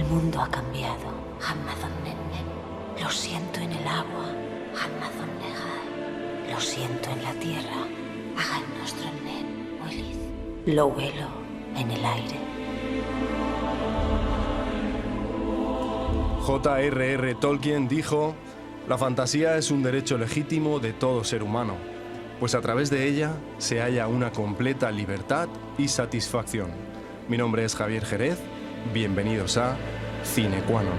mundo ha cambiado. Hamazon Nenne. Lo siento en el agua. Hamazon Negar. Lo siento en la tierra. Hagan nuestro Nen. Willis. Lo huelo en el aire. J.R.R. Tolkien dijo: la fantasía es un derecho legítimo de todo ser humano, pues a través de ella se halla una completa libertad y satisfacción. Mi nombre es Javier Jerez, bienvenidos a Cine Qua Non.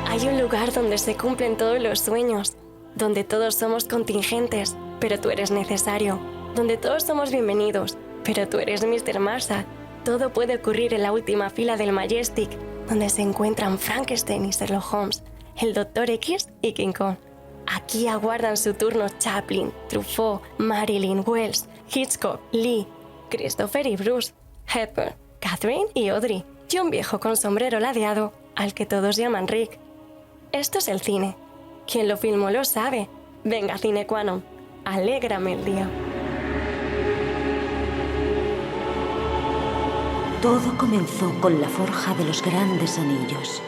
Hay un lugar donde se cumplen todos los sueños, donde todos somos contingentes, pero tú eres necesario, donde todos somos bienvenidos, pero tú eres Mr. Marshall. Todo puede ocurrir en la última fila del Majestic, donde se encuentran Frankenstein y Sherlock Holmes, el Dr. X y King Kong. Aquí aguardan su turno Chaplin, Truffaut, Marilyn, Wells, Hitchcock, Lee, Christopher y Bruce, Hepburn, Catherine y Audrey, y un viejo con sombrero ladeado al que todos llaman Rick. Esto es el cine. Quien lo filmó lo sabe. Venga, Cine Qua Non, alégrame el día. Todo comenzó con la forja de los grandes anillos.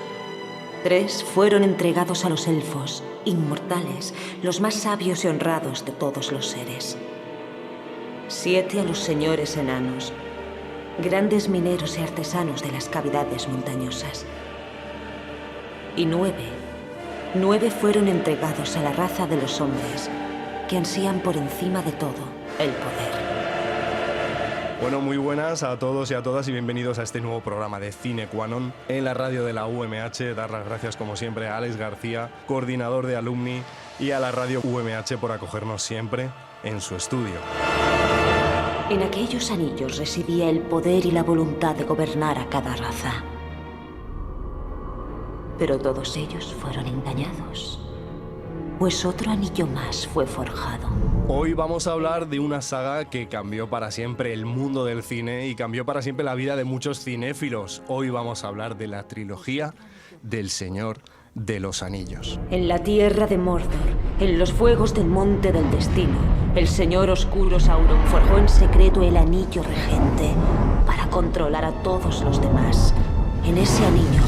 3 fueron entregados a los elfos, inmortales, los más sabios y honrados de todos los seres. 7 a los señores enanos, grandes mineros y artesanos de las cavidades montañosas. Y 9 fueron entregados a la raza de los hombres, que ansían por encima de todo el poder. Bueno, muy buenas a todos y a todas y bienvenidos a este nuevo programa de Cine Qua Non en la radio de la UMH. Dar las gracias como siempre a Alex García, coordinador de Alumni, y a la radio UMH por acogernos siempre en su estudio. En aquellos anillos residía el poder y la voluntad de gobernar a cada raza. Pero todos ellos fueron engañados, pues otro anillo más fue forjado. Hoy vamos a hablar de una saga que cambió para siempre el mundo del cine y cambió para siempre la vida de muchos cinéfilos. Hoy vamos a hablar de la trilogía del Señor de los Anillos. En la tierra de Mordor, en los fuegos del Monte del Destino, el señor oscuro Sauron forjó en secreto el anillo regente para controlar a todos los demás. En ese anillo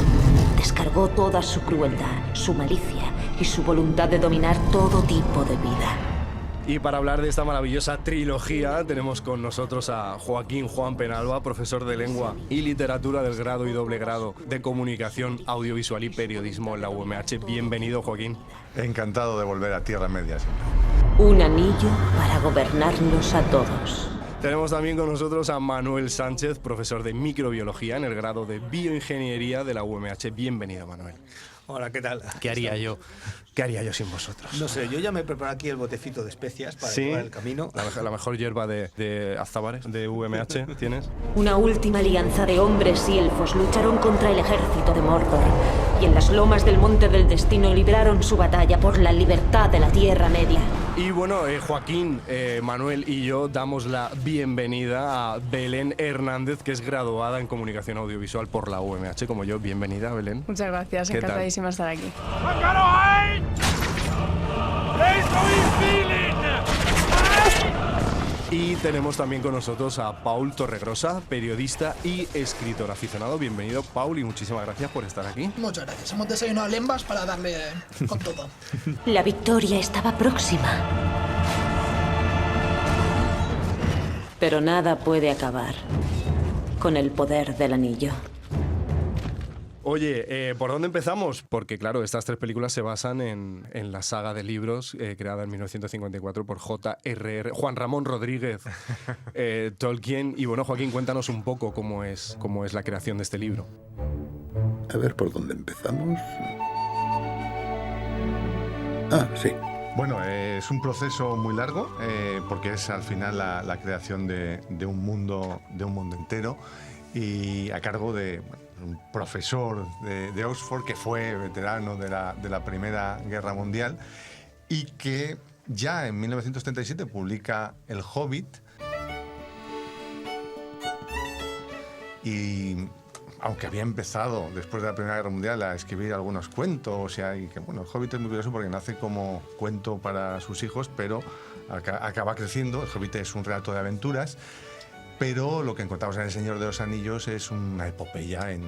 descargó toda su crueldad, su malicia y su voluntad de dominar todo tipo de vida. Y para hablar de esta maravillosa trilogía tenemos con nosotros a Joaquín Juan Penalba, profesor de Lengua y Literatura del grado y doble grado de Comunicación Audiovisual y Periodismo en la UMH. Bienvenido, Joaquín. Encantado de volver a Tierra Media siempre. Un anillo para gobernarnos a todos. Tenemos también con nosotros a Manuel Sánchez, profesor de Microbiología en el grado de Bioingeniería de la UMH. Bienvenido, Manuel. Hola, ¿qué tal? ¿Qué haría yo? ¿Qué haría yo sin vosotros? No sé, yo ya me preparo aquí el botecito de especias para llevar el camino. La mejor hierba de Azábares, de UMH, ¿tienes? Una última alianza de hombres y elfos lucharon contra el ejército de Mordor, y en las lomas del Monte del Destino libraron su batalla por la libertad de la Tierra Media. Y bueno, Joaquín, Manuel y yo damos la bienvenida a Belén Hernández, que es graduada en Comunicación Audiovisual por la UMH, como yo. Bienvenida, Belén. Muchas gracias, encantadísima de estar aquí. Y tenemos también con nosotros a Paul Torregrosa, periodista y escritor aficionado. Bienvenido, Paul, y muchísimas gracias por estar aquí. Muchas gracias. Hemos desayunado lembas para darle con todo. La victoria estaba próxima. Pero nada puede acabar con el poder del anillo. Oye, ¿por dónde empezamos? Porque, claro, estas 3 películas se basan en la saga de libros creada en 1954 por J.R.R. Juan Ramón Rodríguez Tolkien. Y bueno, Joaquín, cuéntanos un poco cómo es la creación de este libro. A ver, ¿por dónde empezamos? Sí. Bueno, es un proceso muy largo porque es al final la creación de un mundo entero y a cargo de un profesor de Oxford que fue veterano de la Primera Guerra Mundial y que ya en 1937 publica El Hobbit y aunque había empezado después de la Primera Guerra Mundial a escribir algunos cuentos y que bueno, El Hobbit es muy curioso porque nace como cuento para sus hijos pero acaba creciendo. El Hobbit es un relato de aventuras pero lo que encontramos en El Señor de los Anillos es una epopeya en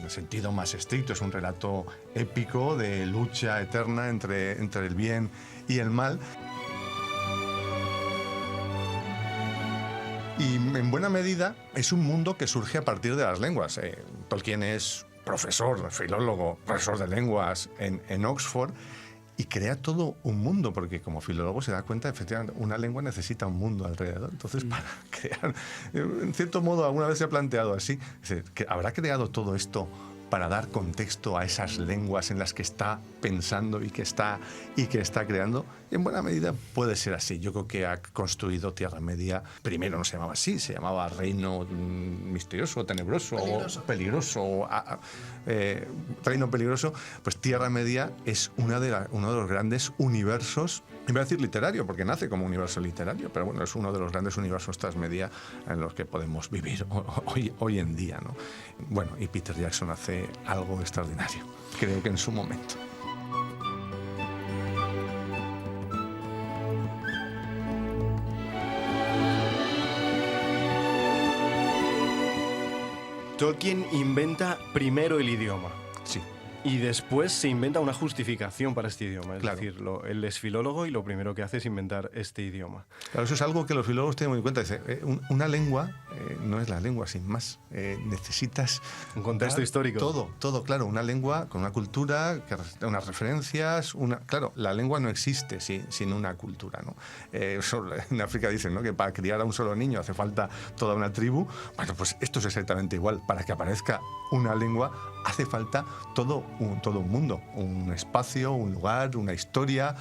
el sentido más estricto. Es un relato épico de lucha eterna entre el bien y el mal. Y en buena medida es un mundo que surge a partir de las lenguas. Tolkien es profesor, filólogo, profesor de lenguas en Oxford, y crea todo un mundo, porque como filólogo se da cuenta, efectivamente, una lengua necesita un mundo alrededor. Entonces, para crear, en cierto modo, alguna vez se ha planteado así, que habrá creado todo esto para dar contexto a esas lenguas en las que está pensando y que está creando. Y en buena medida puede ser así. Yo creo que ha construido Tierra Media. Primero no se llamaba así, se llamaba Reino Misterioso, Tenebroso, Peligroso. Reino Peligroso. Pues Tierra Media es uno de los grandes universos, iba a decir literario, porque nace como universo literario, pero bueno, es uno de los grandes universos transmedia en los que podemos vivir hoy en día, ¿no? Bueno, y Peter Jackson hace algo extraordinario, creo que en su momento. Tolkien inventa primero el idioma. Sí. Y después se inventa una justificación para este idioma. Es claro. decir, él es filólogo y lo primero que hace es inventar este idioma. Claro, eso es algo que los filólogos tienen muy en cuenta. Dice, una lengua no es la lengua sin más. Necesitas un contexto histórico. Todo, claro. Una lengua con una cultura, unas referencias. Claro, la lengua no existe sin una cultura, ¿no? En África dicen, ¿no?, que para criar a un solo niño hace falta toda una tribu. Bueno, pues esto es exactamente igual. Para que aparezca una lengua hace falta todo un mundo, un espacio, un lugar, una historia,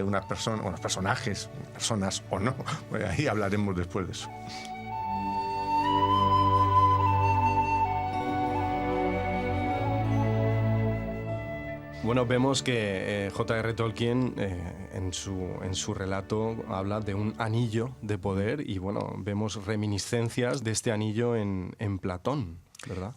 unos personajes, personas o no. Ahí hablaremos después de eso. Bueno, vemos que J.R. Tolkien en su relato habla de un anillo de poder y bueno, vemos reminiscencias de este anillo en Platón, ¿verdad?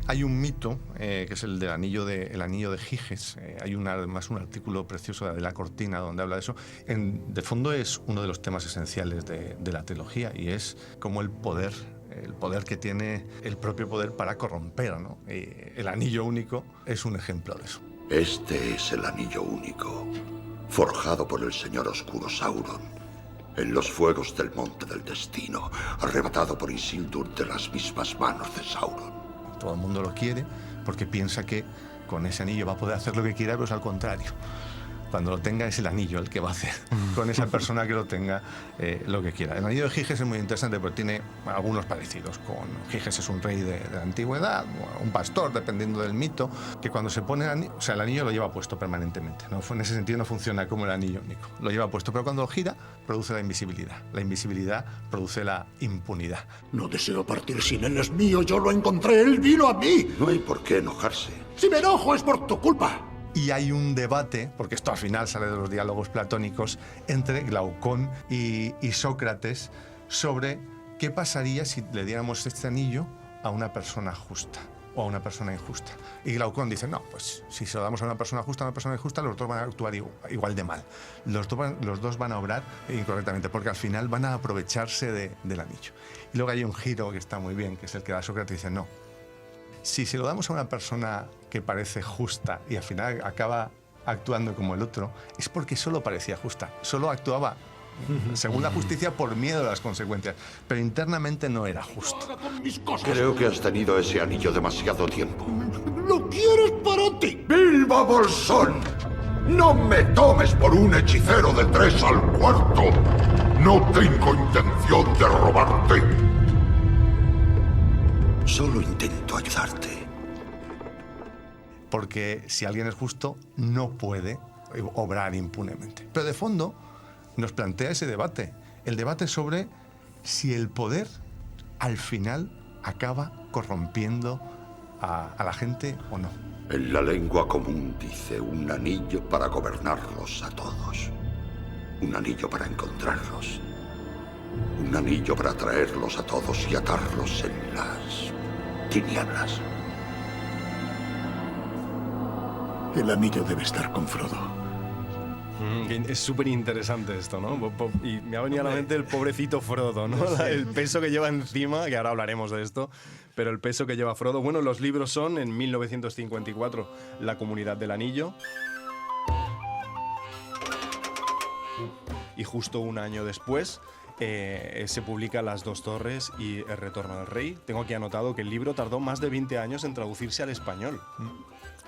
Hay un mito, que es el anillo de Giges. Hay además un artículo precioso de La Cortina donde habla de eso. De fondo es uno de los temas esenciales de la trilogía y es como el poder que tiene el propio poder para corromper, ¿no? El anillo único es un ejemplo de eso. Este es el anillo único, forjado por el señor oscuro Sauron, en los fuegos del Monte del Destino, arrebatado por Isildur de las mismas manos de Sauron. Todo el mundo lo quiere porque piensa que con ese anillo va a poder hacer lo que quiera, pero es al contrario. Cuando lo tenga es el anillo el que va a hacer con esa persona que lo tenga lo que quiera. El anillo de Giges es muy interesante porque tiene algunos parecidos. Giges es un rey de la antigüedad, un pastor, dependiendo del mito, que cuando se pone el anillo lo lleva puesto permanentemente, ¿no? En ese sentido no funciona como el anillo único. Lo lleva puesto, pero cuando lo gira produce la invisibilidad. La invisibilidad produce la impunidad. No deseo partir sin él, es mío, yo lo encontré, él vino a mí. No hay por qué enojarse. Si me enojo es por tu culpa. Y hay un debate, porque esto al final sale de los diálogos platónicos, entre Glaucón y Sócrates sobre qué pasaría si le diéramos este anillo a una persona justa o a una persona injusta. Y Glaucón dice, no, pues si se lo damos a una persona justa o a una persona injusta, los dos van a actuar igual de mal. Los dos van a obrar incorrectamente, porque al final van a aprovecharse del anillo. Y luego hay un giro que está muy bien, que es el que da Sócrates y dice, no. Si se lo damos a una persona que parece justa y al final acaba actuando como el otro, es porque solo parecía justa, solo actuaba según la justicia por miedo a las consecuencias, pero internamente no era justo. Creo que has tenido ese anillo demasiado tiempo. ¡Lo quieres para ti! ¡Bilbo Bolsón! ¡No me tomes por un hechicero de 3 al cuarto! ¡No tengo intención de robarte! Solo intento ayudarte. Porque si alguien es justo, no puede obrar impunemente. Pero de fondo nos plantea ese debate. El debate sobre si el poder al final acaba corrompiendo a la gente o no. En la lengua común dice un anillo para gobernarlos a todos. Un anillo para encontrarlos. Un anillo para traerlos a todos y atarlos en las tinieblas. El anillo debe estar con Frodo. Es súper interesante esto, ¿no? Y me ha venido a la mente el pobrecito Frodo, ¿no? El peso que lleva encima, que ahora hablaremos de esto, pero el peso que lleva Frodo. Bueno, los libros son, en 1954, La Comunidad del Anillo. Y justo un año después se publica Las Dos Torres y El Retorno del Rey. Tengo aquí anotado que el libro tardó más de 20 años en traducirse al español.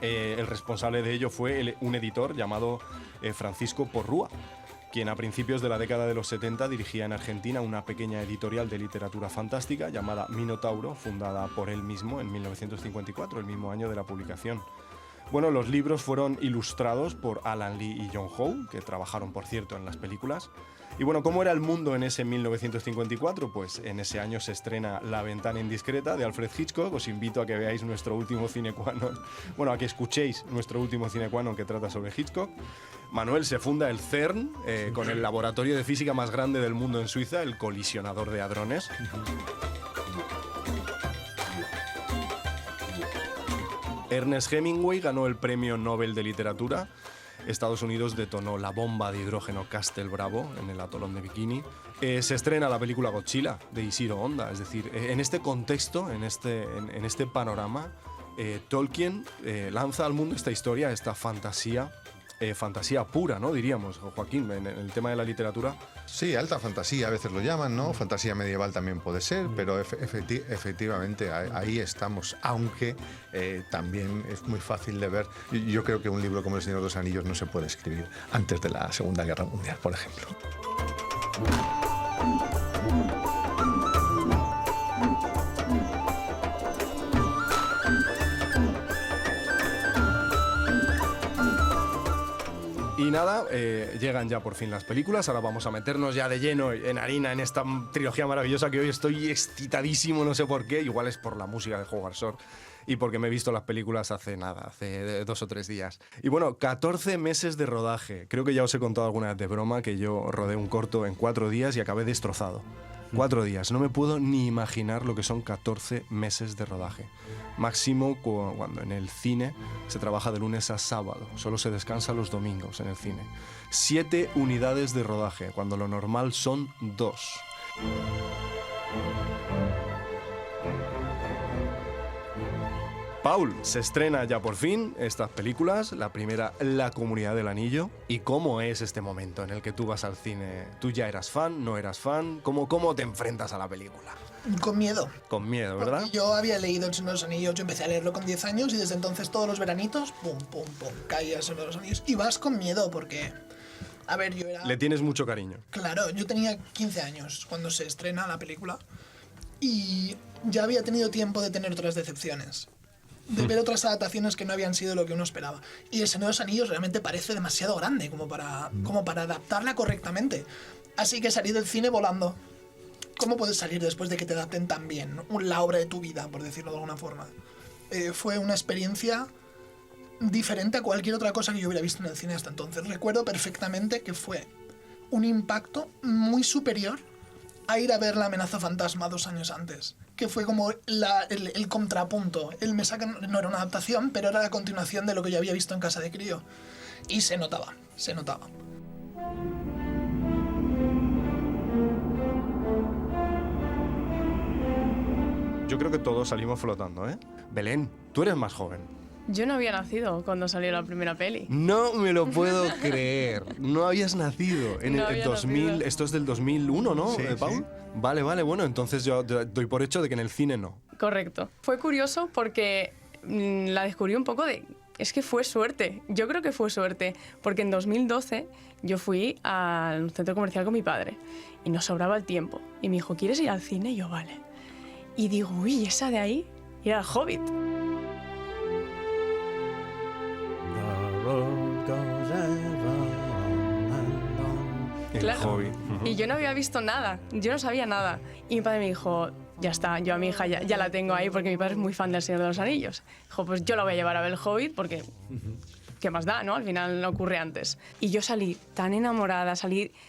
El responsable de ello fue un editor llamado Francisco Porrúa, quien a principios de la década de los 70 dirigía en Argentina una pequeña editorial de literatura fantástica llamada Minotauro, fundada por él mismo en 1954, el mismo año de la publicación. Bueno, los libros fueron ilustrados por Alan Lee y John Howe, que trabajaron, por cierto, en las películas. Y bueno, ¿cómo era el mundo en ese 1954? Pues en ese año se estrena La Ventana Indiscreta de Alfred Hitchcock. Os invito a que veáis nuestro último Cine Quanon, bueno, a que escuchéis nuestro último Cine Quanon que trata sobre Hitchcock. Manuel, se funda el CERN, con el laboratorio de física más grande del mundo en Suiza, el Colisionador de Hadrones. Ernest Hemingway ganó el Premio Nobel de Literatura. Estados Unidos detonó la bomba de hidrógeno Castle Bravo en el atolón de Bikini. Se estrena la película Godzilla de Ishiro Honda. Es decir, en este contexto, en este panorama, Tolkien lanza al mundo esta historia, esta fantasía pura, ¿no? Diríamos, Joaquín, en el tema de la literatura. Sí, alta fantasía a veces lo llaman, ¿no? Fantasía medieval también puede ser, pero efectivamente ahí estamos, aunque también es muy fácil de ver. Yo creo que un libro como El Señor de los Anillos no se puede escribir antes de la Segunda Guerra Mundial, por ejemplo. Y nada, llegan ya por fin las películas. Ahora vamos a meternos ya de lleno en harina en esta trilogía maravillosa que hoy estoy excitadísimo, no sé por qué. Igual es por la música de Howard Shore y porque me he visto las películas hace 2 o 3 días. Y bueno, 14 meses de rodaje. Creo que ya os he contado alguna vez de broma que yo rodé un corto en 4 días y acabé destrozado. 4 días. No me puedo ni imaginar lo que son 14 meses de rodaje. Máximo cuando en el cine se trabaja de lunes a sábado. Solo se descansa los domingos en el cine. 7 unidades de rodaje, cuando lo normal son 2. Paul, se estrena ya por fin estas películas. La primera, La Comunidad del Anillo. ¿Y cómo es este momento en el que tú vas al cine? ¿Tú ya eras fan? ¿No eras fan? ¿Cómo te enfrentas a la película? Con miedo. Con miedo, ¿verdad? Porque yo había leído El Señor de los Anillos, yo empecé a leerlo con 10 años y desde entonces todos los veranitos, pum, pum, pum, caía El Señor de los Anillos. Y vas con miedo porque, a ver, yo era... Le tienes mucho cariño. Claro, yo tenía 15 años cuando se estrena la película y ya había tenido tiempo de tener otras decepciones. De ver otras adaptaciones que no habían sido lo que uno esperaba. Y El Señor de los Anillos realmente parece demasiado grande como para adaptarla correctamente. Así que salí del cine volando. ¿Cómo puedes salir después de que te adapten tan bien la obra de tu vida, por decirlo de alguna forma? Fue una experiencia diferente a cualquier otra cosa que yo hubiera visto en el cine hasta entonces. Recuerdo perfectamente que fue un impacto muy superior a ir a ver La Amenaza Fantasma 2 años antes, que fue como el contrapunto. El Me Sacan no era una adaptación, pero era la continuación de lo que yo había visto en Casa de Crío. Y se notaba, se notaba. Yo creo que todos salimos flotando, ¿eh? Belén, tú eres más joven. Yo no había nacido cuando salió la primera peli. No me lo puedo creer. No habías nacido en el 2000. Nacido. Esto es del 2001, ¿no, sí, Paul? Sí. Vale, bueno, entonces yo doy por hecho de que en el cine no. Correcto. Fue curioso porque la descubrí un poco de... Es que fue suerte. Yo creo que fue suerte. Porque en 2012 yo fui al centro comercial con mi padre y nos sobraba el tiempo. Y me dijo, ¿quieres ir al cine? Y yo, vale. Y digo, uy, esa de ahí era El Hobbit. Claro. Hobbit. Y yo no había visto nada, yo no sabía nada. Y mi padre me dijo, ya está, yo a mi hija ya la tengo ahí porque mi padre es muy fan del Señor de los Anillos. Dijo, pues yo la voy a llevar a ver El Hobbit porque... ¿Qué más da, no? Al final no ocurre antes. Y yo salí tan enamorada,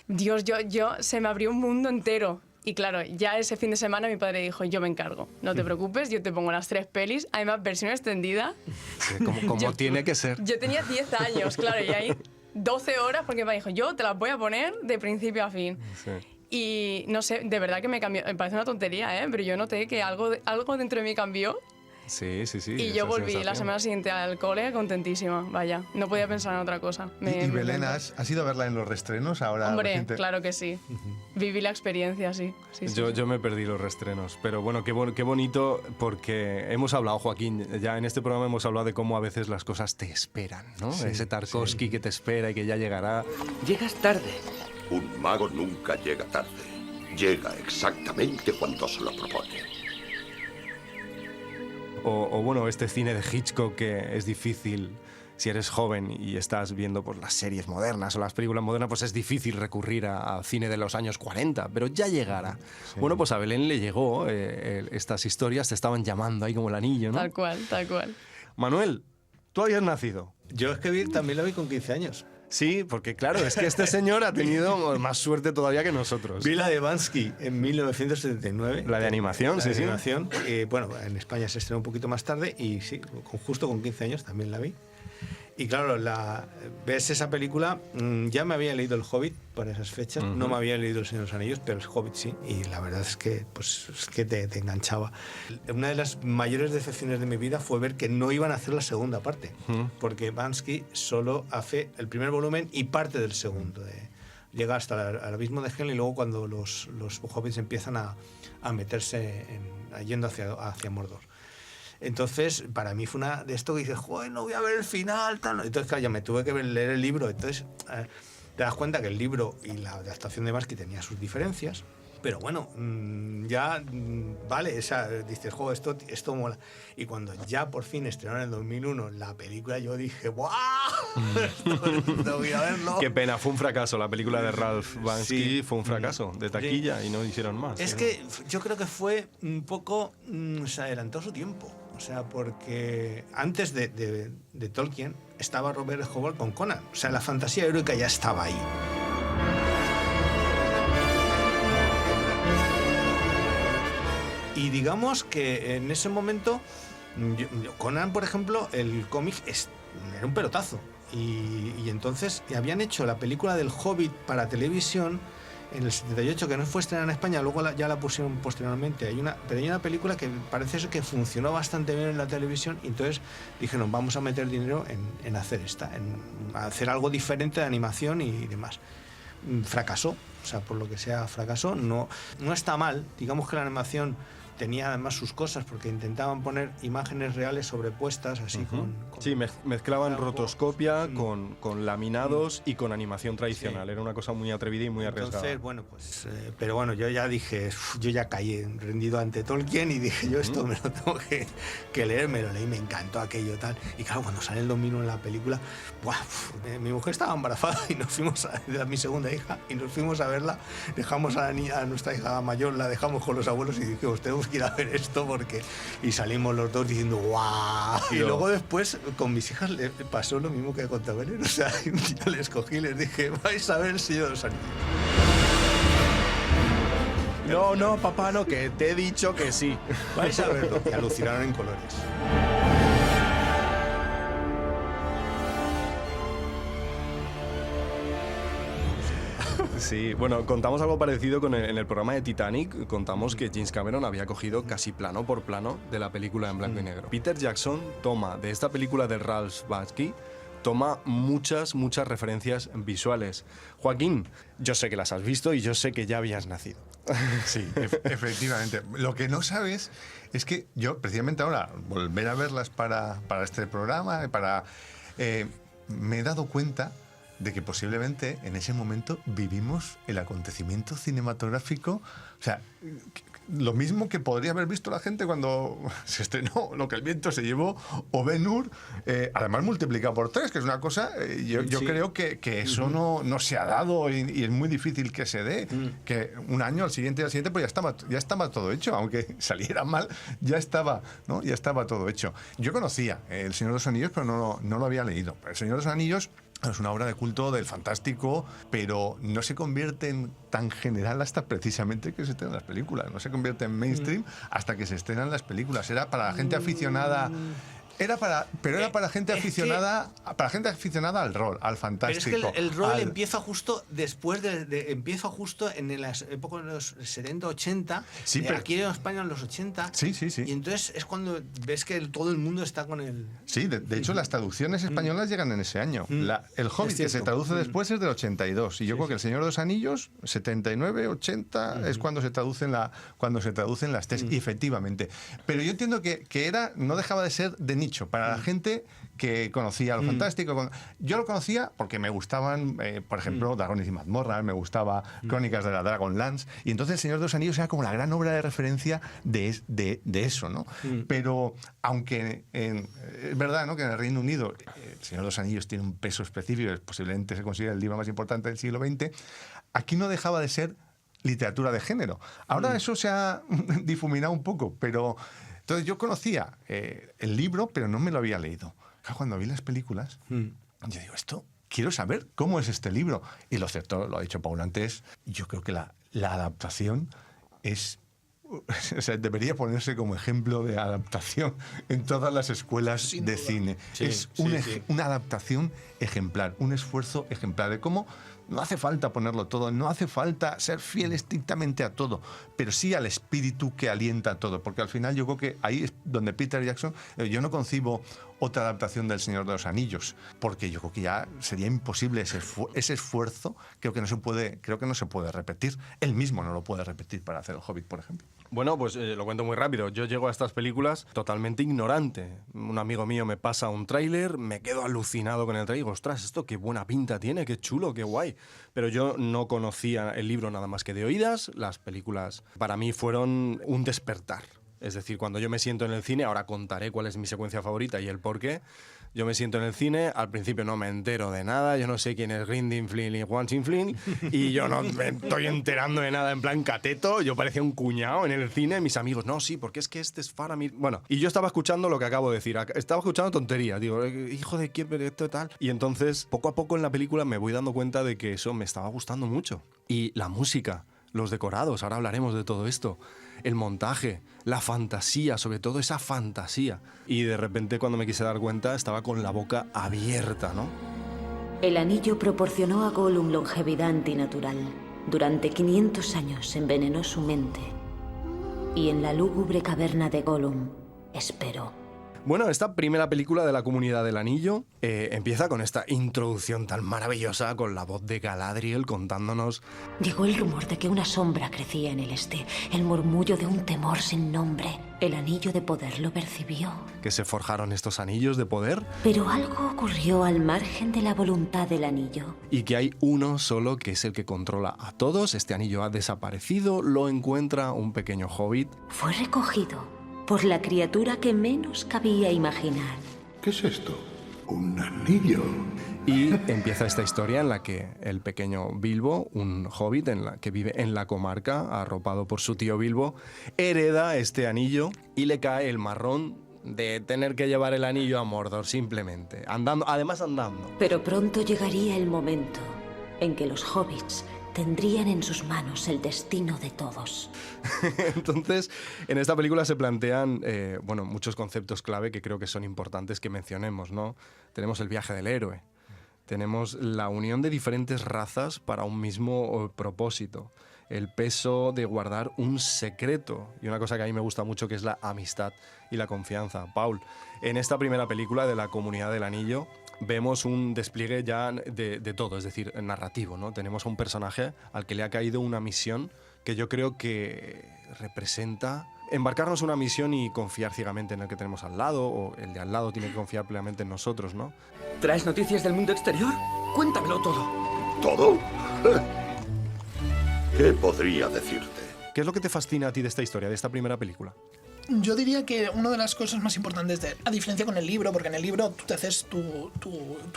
Dios, yo se me abrió un mundo entero. Y claro, ya ese fin de semana mi padre dijo, yo me encargo, no te preocupes, yo te pongo las 3 pelis, además versión extendida. Sí, como tiene que ser. Yo tenía 10 años, claro, y ahí 12 horas porque me dijo, yo te las voy a poner de principio a fin. Sí. Y no sé, de verdad que me cambió. Me parece una tontería, ¿eh? Pero yo noté que algo dentro de mí cambió. Sí. Y yo volví la semana siguiente al cole contentísima. Vaya, no podía pensar en otra cosa. ¿Y Belén, has ido a verla en los reestrenos ahora? Hombre, reciente? claro que sí. Viví la experiencia, sí. Yo me perdí los reestrenos, pero bueno, qué bonito, porque hemos hablado, Joaquín, ya en este programa hemos hablado de cómo a veces las cosas te esperan, ¿no? Sí, ese Tarkovsky que te espera y que ya llegará. Llegas tarde. Un mago nunca llega tarde. Llega exactamente cuando se lo propone. O bueno, este cine de Hitchcock que es difícil, si eres joven y estás viendo pues, las series modernas o las películas modernas, pues es difícil recurrir a cine de los años 40, pero ya llegará. Sí. Bueno, pues a Belén le llegó estas historias, te estaban llamando ahí como el anillo, ¿no? Tal cual. Manuel, tú habías nacido. Yo es que también lo vi con 15 años. Sí, porque claro, es que este señor ha tenido más suerte todavía que nosotros. Vi la de Bansky en 1979. La de animación, sí. Animación. Bueno, en España se estrenó un poquito más tarde y sí, justo con 15 años también la vi. Y claro, ves esa película, ya me había leído El Hobbit por esas fechas, no me había leído El Señor de los Anillos, pero El Hobbit sí, y la verdad es que, te enganchaba. Una de las mayores decepciones de mi vida fue ver que no iban a hacer la segunda parte, porque Bansky solo hace el primer volumen y parte del segundo. Llega hasta el abismo de Helm y luego cuando los hobbits empiezan a meterse, yendo hacia Mordor. Entonces, para mí fue una de esto que dices, joder, no voy a ver el final, tal. Entonces, claro, ya me tuve que leer el libro. Entonces, te das cuenta que el libro y la adaptación de Bansky tenía sus diferencias. Pero bueno, vale, dices, joder, esto mola. Y cuando ya por fin estrenaron en el 2001 la película, yo dije, ¡buah! Esto voy a verlo. Qué pena, fue un fracaso. La película de Ralph Bansky fue un fracaso de taquilla y no hicieron más. Es que yo creo que fue un poco, se adelantó su tiempo. O sea, porque antes de Tolkien estaba Robert Howard con Conan. O sea, la fantasía heroica ya estaba ahí. Y digamos que en ese momento, Conan, por ejemplo, el cómic era un pelotazo. Y entonces habían hecho la película del Hobbit para televisión en el 78, que no fue estrenada en España, luego ya la pusieron posteriormente. Pero hay una película que parece ser que funcionó bastante bien en la televisión, y entonces dijeron, vamos a meter dinero en hacer en hacer algo diferente de animación y demás. Fracasó, o sea, por lo que sea, fracasó. No está mal, digamos que la animación tenía además sus cosas, porque intentaban poner imágenes reales sobrepuestas, así Sí, mezclaban rotoscopia con laminados y con animación tradicional. Sí. Era una cosa muy atrevida y muy arriesgada. Entonces, bueno, pues... pero bueno, yo ya dije... Yo ya caí rendido ante Tolkien y dije, yo esto me lo tengo que leer. Me lo leí, me encantó aquello, tal. Y claro, cuando sale el 2001 en la película... mi mujer estaba embarazada y nos fuimos era mi segunda hija, y nos fuimos a verla. Dejamos a nuestra hija mayor, la dejamos con los abuelos y dijimos, tenemos que ir a ver esto porque... Y salimos los dos diciendo ¡guau! Y luego después con mis hijas le pasó lo mismo que con Belén. O sea, yo les cogí y les dije, vais a ver El Señor de los Anillos. No, papá, no, que te he dicho que sí. Vais a verlo. Y alucinaron en colores. Sí, bueno, contamos algo parecido en el programa de Titanic. Contamos que James Cameron había cogido casi plano por plano de la película en blanco y negro. Peter Jackson toma de esta película de Ralph Bansky, toma muchas referencias visuales. Joaquín, yo sé que las has visto y yo sé que ya habías nacido. Sí, efectivamente. Lo que no sabes es que yo, precisamente ahora, volver a verlas para este programa, me he dado cuenta de que posiblemente en ese momento vivimos el acontecimiento cinematográfico, o sea, lo mismo que podría haber visto la gente cuando se estrenó Lo que el viento se llevó o Ben-Hur, además multiplicado por 3, que es una cosa, yo creo que eso no se ha dado y es muy difícil que se dé, que un año al siguiente y al siguiente pues ya estaba todo hecho, aunque saliera mal, ya estaba todo hecho. Yo conocía El Señor de los Anillos, pero no lo había leído. El Señor de los Anillos es una obra de culto del fantástico, pero no se convierte en tan general hasta precisamente que se estrenan las películas. No se convierte en mainstream hasta que se estrenan las películas. Era para la gente aficionada Era para gente aficionada, para gente aficionada al rol, al fantástico. Pero es que el rol empieza justo después empieza justo en las épocas de los 70, 80. Sí, pero aquí en España en los 80. Sí. Y entonces es cuando ves que todo el mundo está con el... Sí, de hecho las traducciones españolas llegan en ese año. El Hobbit que se traduce después es del 82 y yo creo que El Señor de los Anillos 79, 80 es cuando se traducen las tres, y efectivamente. Pero yo entiendo que no dejaba de ser de nicho para la gente que conocía lo fantástico. Yo lo conocía porque me gustaban, por ejemplo, Dragones y mazmorras, me gustaba Crónicas de la Dragonlance, y entonces El Señor de los Anillos era como la gran obra de referencia de eso, ¿no? Pero aunque es verdad, ¿no?, que en el Reino Unido El Señor de los Anillos tiene un peso específico, posiblemente se considera el libro más importante del siglo XX, aquí no dejaba de ser literatura de género. Ahora eso se ha difuminado un poco, pero entonces yo conocía el libro, pero no me lo había leído. Cuando vi las películas, yo digo, quiero saber cómo es este libro. Y lo cierto, lo ha dicho Paul antes, yo creo que la adaptación es... O sea, debería ponerse como ejemplo de adaptación en todas las escuelas de cine. Es una adaptación ejemplar, un esfuerzo ejemplar de cómo no hace falta ponerlo todo, no hace falta ser fiel estrictamente a todo, pero sí al espíritu que alienta todo, porque al final yo creo que ahí es donde Peter Jackson, yo no concibo otra adaptación del Señor de los Anillos, porque yo creo que ya sería imposible ese esfuerzo, creo que no se puede repetir, él mismo no lo puede repetir para hacer El Hobbit, por ejemplo. Bueno, pues lo cuento muy rápido. Yo llego a estas películas totalmente ignorante. Un amigo mío me pasa un tráiler, me quedo alucinado con el tráiler y digo, ostras, esto qué buena pinta tiene, qué chulo, qué guay. Pero yo no conocía el libro nada más que de oídas. Las películas para mí fueron un despertar. Es decir, cuando yo me siento en el cine, ahora contaré cuál es mi secuencia favorita y el por qué. Yo me siento en el cine, al principio no me entero de nada, yo no sé quién es Grindin Flynn y Juan Sin Flynn, y yo no me estoy enterando de nada, en plan cateto, yo parecía un cuñado en el cine, mis amigos, no, sí, porque es que este es Faramir. Bueno, y yo estaba escuchando lo que acabo de decir, estaba escuchando tonterías, digo, hijo de quién, esto tal. Y entonces, poco a poco en la película me voy dando cuenta de que eso me estaba gustando mucho. Y la música, los decorados, ahora hablaremos de todo esto, el montaje, la fantasía, sobre todo esa fantasía. Y de repente cuando me quise dar cuenta estaba con la boca abierta, ¿no? El anillo proporcionó a Gollum longevidad antinatural. Durante 500 años envenenó su mente. Y en la lúgubre caverna de Gollum esperó. Bueno, esta primera película de la Comunidad del Anillo empieza con esta introducción tan maravillosa, con la voz de Galadriel contándonos... Llegó el rumor de que una sombra crecía en el este, el murmullo de un temor sin nombre. El anillo de poder lo percibió. Que se forjaron estos anillos de poder. Pero algo ocurrió al margen de la voluntad del anillo. Y que hay uno solo que es el que controla a todos. Este anillo ha desaparecido, lo encuentra un pequeño hobbit. Fue recogido por la criatura que menos cabía imaginar. ¿Qué es esto? ¿Un anillo? Y empieza esta historia en la que el pequeño Bilbo, un hobbit que vive en la comarca, arropado por su tío Bilbo, hereda este anillo y le cae el marrón de tener que llevar el anillo a Mordor simplemente, andando. Pero pronto llegaría el momento en que los hobbits tendrían en sus manos el destino de todos. Entonces, en esta película se plantean muchos conceptos clave que creo que son importantes que mencionemos, ¿no? Tenemos el viaje del héroe, tenemos la unión de diferentes razas para un mismo propósito, el peso de guardar un secreto y una cosa que a mí me gusta mucho que es la amistad y la confianza. Paul, en esta primera película de la Comunidad del Anillo vemos un despliegue ya de todo, es decir, narrativo, ¿no? Tenemos a un personaje al que le ha caído una misión que yo creo que representa embarcarnos en una misión y confiar ciegamente en el que tenemos al lado, o el de al lado tiene que confiar plenamente en nosotros, ¿no? ¿Traes noticias del mundo exterior? Cuéntamelo todo. ¿Todo? ¿Qué podría decirte? ¿Qué es lo que te fascina a ti de esta historia, de esta primera película? Yo diría que una de las cosas más importantes, a diferencia con el libro, porque en el libro tú te haces tu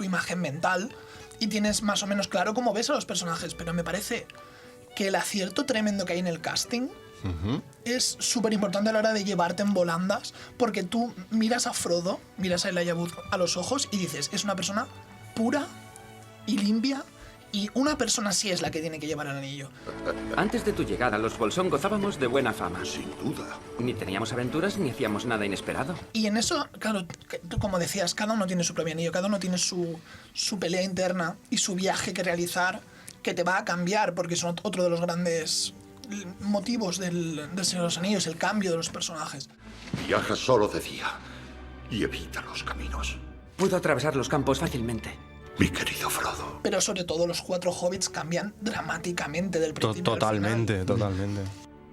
imagen mental y tienes más o menos claro cómo ves a los personajes, pero me parece que el acierto tremendo que hay en el casting es súper importante a la hora de llevarte en volandas, porque tú miras a Frodo, miras a Elijah Wood a los ojos y dices, es una persona pura y limpia Y una persona sí es la que tiene que llevar el anillo. Antes de tu llegada, los Bolsón gozábamos de buena fama. Sin duda. Ni teníamos aventuras ni hacíamos nada inesperado. Y en eso, claro, como decías, cada uno tiene su propio anillo, cada uno tiene su pelea interna y su viaje que realizar, que te va a cambiar, porque son otro de los grandes motivos del Señor de los Anillos, el cambio de los personajes. Viaja solo de día y evita los caminos. Puedo atravesar los campos fácilmente. Mi querido Frodo. Pero sobre todo los 4 hobbits cambian dramáticamente del principio Totalmente, al final. totalmente.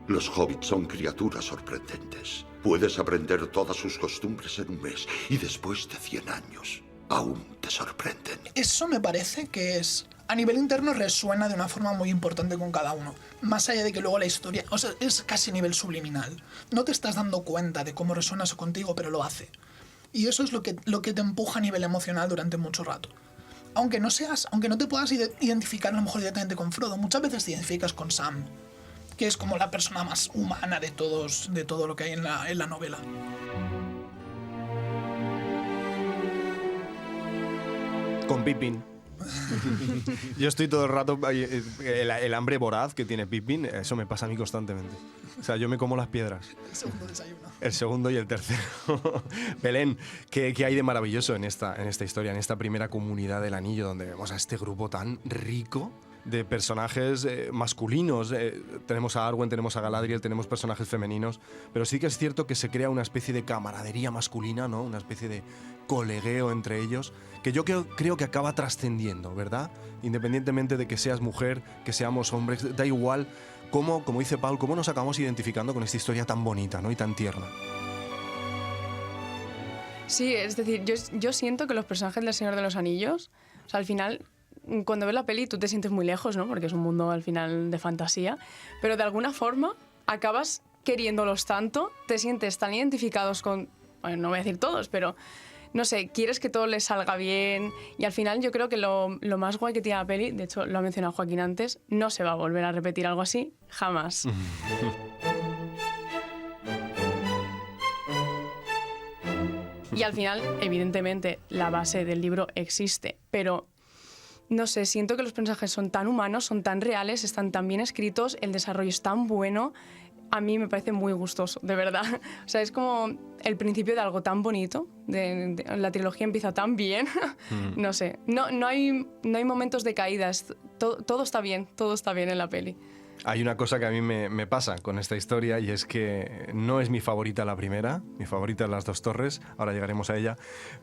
Los hobbits son criaturas sorprendentes. Puedes aprender todas sus costumbres en un mes y después de 100 años aún te sorprenden. Eso me parece que es... A nivel interno resuena de una forma muy importante con cada uno. Más allá de que luego la historia... O sea, es casi nivel subliminal. No te estás dando cuenta de cómo resuena eso contigo, pero lo hace. Y eso es lo que te empuja a nivel emocional durante mucho rato. Aunque no te puedas identificar a lo mejor directamente con Frodo, muchas veces te identificas con Sam, que es como la persona más humana de todo lo que hay en la novela. Con Pippin. Yo estoy todo el rato... El hambre voraz que tiene Pippin, eso me pasa a mí constantemente. O sea, yo me como las piedras. El segundo desayuno. El segundo y el tercero. Belén, ¿qué hay de maravilloso en esta historia, en esta primera comunidad del anillo, donde vemos a este grupo tan rico de personajes masculinos? Tenemos a Arwen, tenemos a Galadriel, tenemos personajes femeninos, pero sí que es cierto que se crea una especie de camaradería masculina, ¿no? Una especie de colegueo entre ellos, que yo creo que acaba trascendiendo, ¿verdad? Independientemente de que seas mujer, que seamos hombres, da igual. Como dice Paul, cómo nos acabamos identificando con esta historia tan bonita, ¿no? Y tan tierna. Sí, es decir, yo siento que los personajes del Señor de los Anillos, o sea, al final, cuando ves la peli tú te sientes muy lejos, ¿no? Porque es un mundo al final de fantasía, pero de alguna forma acabas queriéndolos tanto, te sientes tan identificados con, bueno, no voy a decir todos, pero no sé, quieres que todo les salga bien y al final yo creo que lo más guay que tiene la peli, de hecho lo ha mencionado Joaquín antes, no se va a volver a repetir algo así, jamás. Y al final, evidentemente, la base del libro existe, pero no sé, siento que los personajes son tan humanos, son tan reales, están tan bien escritos, el desarrollo es tan bueno, a mí me parece muy gustoso, de verdad. O sea, es como el principio de algo tan bonito, la trilogía empieza tan bien, no sé, no hay momentos de caídas, todo está bien en la peli. Hay una cosa que a mí me pasa con esta historia y es que no es mi favorita la primera, mi favorita es Las Dos Torres, ahora llegaremos a ella,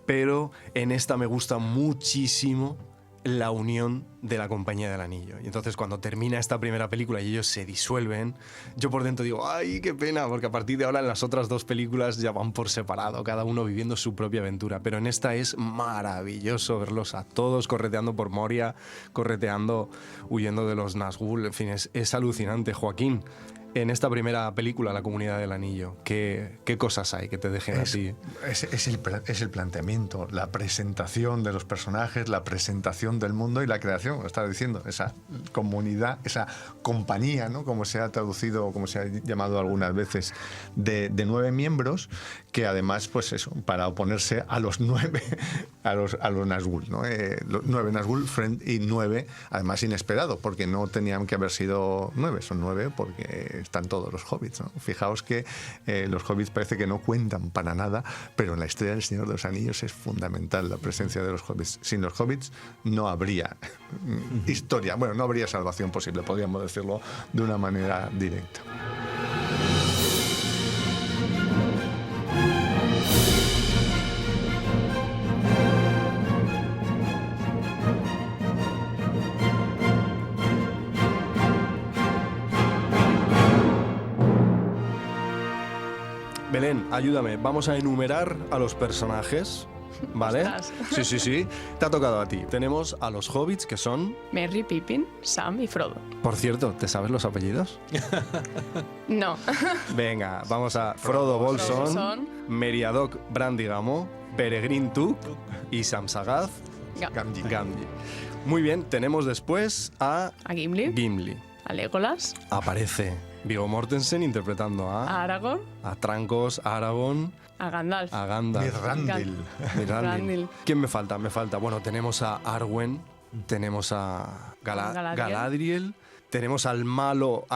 pero en esta me gusta muchísimo la unión de la Compañía del Anillo. Y entonces cuando termina esta primera película y ellos se disuelven, yo por dentro digo, ¡ay, qué pena! Porque a partir de ahora en las otras 2 películas ya van por separado, cada uno viviendo su propia aventura. Pero en esta es maravilloso verlos a todos correteando por Moria, correteando, huyendo de los Nazgûl. En fin, es alucinante. Joaquín, en esta primera película, La Comunidad del Anillo, ¿qué cosas hay que te dejen así? Es el planteamiento, la presentación de los personajes, la presentación del mundo y la creación, lo estaba diciendo, esa comunidad, esa compañía, ¿no? Como se ha traducido, como se ha llamado algunas veces, de 9 miembros, que además, pues eso, para oponerse a los 9, a los Nazgûl, ¿no? 9 Nazgûl y 9, además inesperado, porque no tenían que haber sido 9, son 9 porque están todos los hobbits, ¿no? Fijaos que los hobbits parece que no cuentan para nada, pero en la historia del Señor de los Anillos es fundamental la presencia de los hobbits. Sin los hobbits no habría historia, bueno, no habría salvación posible, podríamos decirlo de una manera directa. Belén, ayúdame, vamos a enumerar a los personajes, ¿vale? Sí, te ha tocado a ti. Tenemos a los hobbits, que son... Merry, Pippin, Sam y Frodo. Por cierto, ¿te sabes los apellidos? No. Venga, vamos a Frodo Bolsón, Meriadoc Brandigamo, Peregrin Took y Samsagath Gamgee. Muy bien, tenemos después a Gimli. A Legolas. Aparece Viggo Mortensen interpretando a Aragorn. A Trancos, a Aragorn. A Gandalf. A Gandalf. Mirrandil. ¿Quién me falta? Bueno, tenemos a Arwen, tenemos a Galadriel. tenemos al mago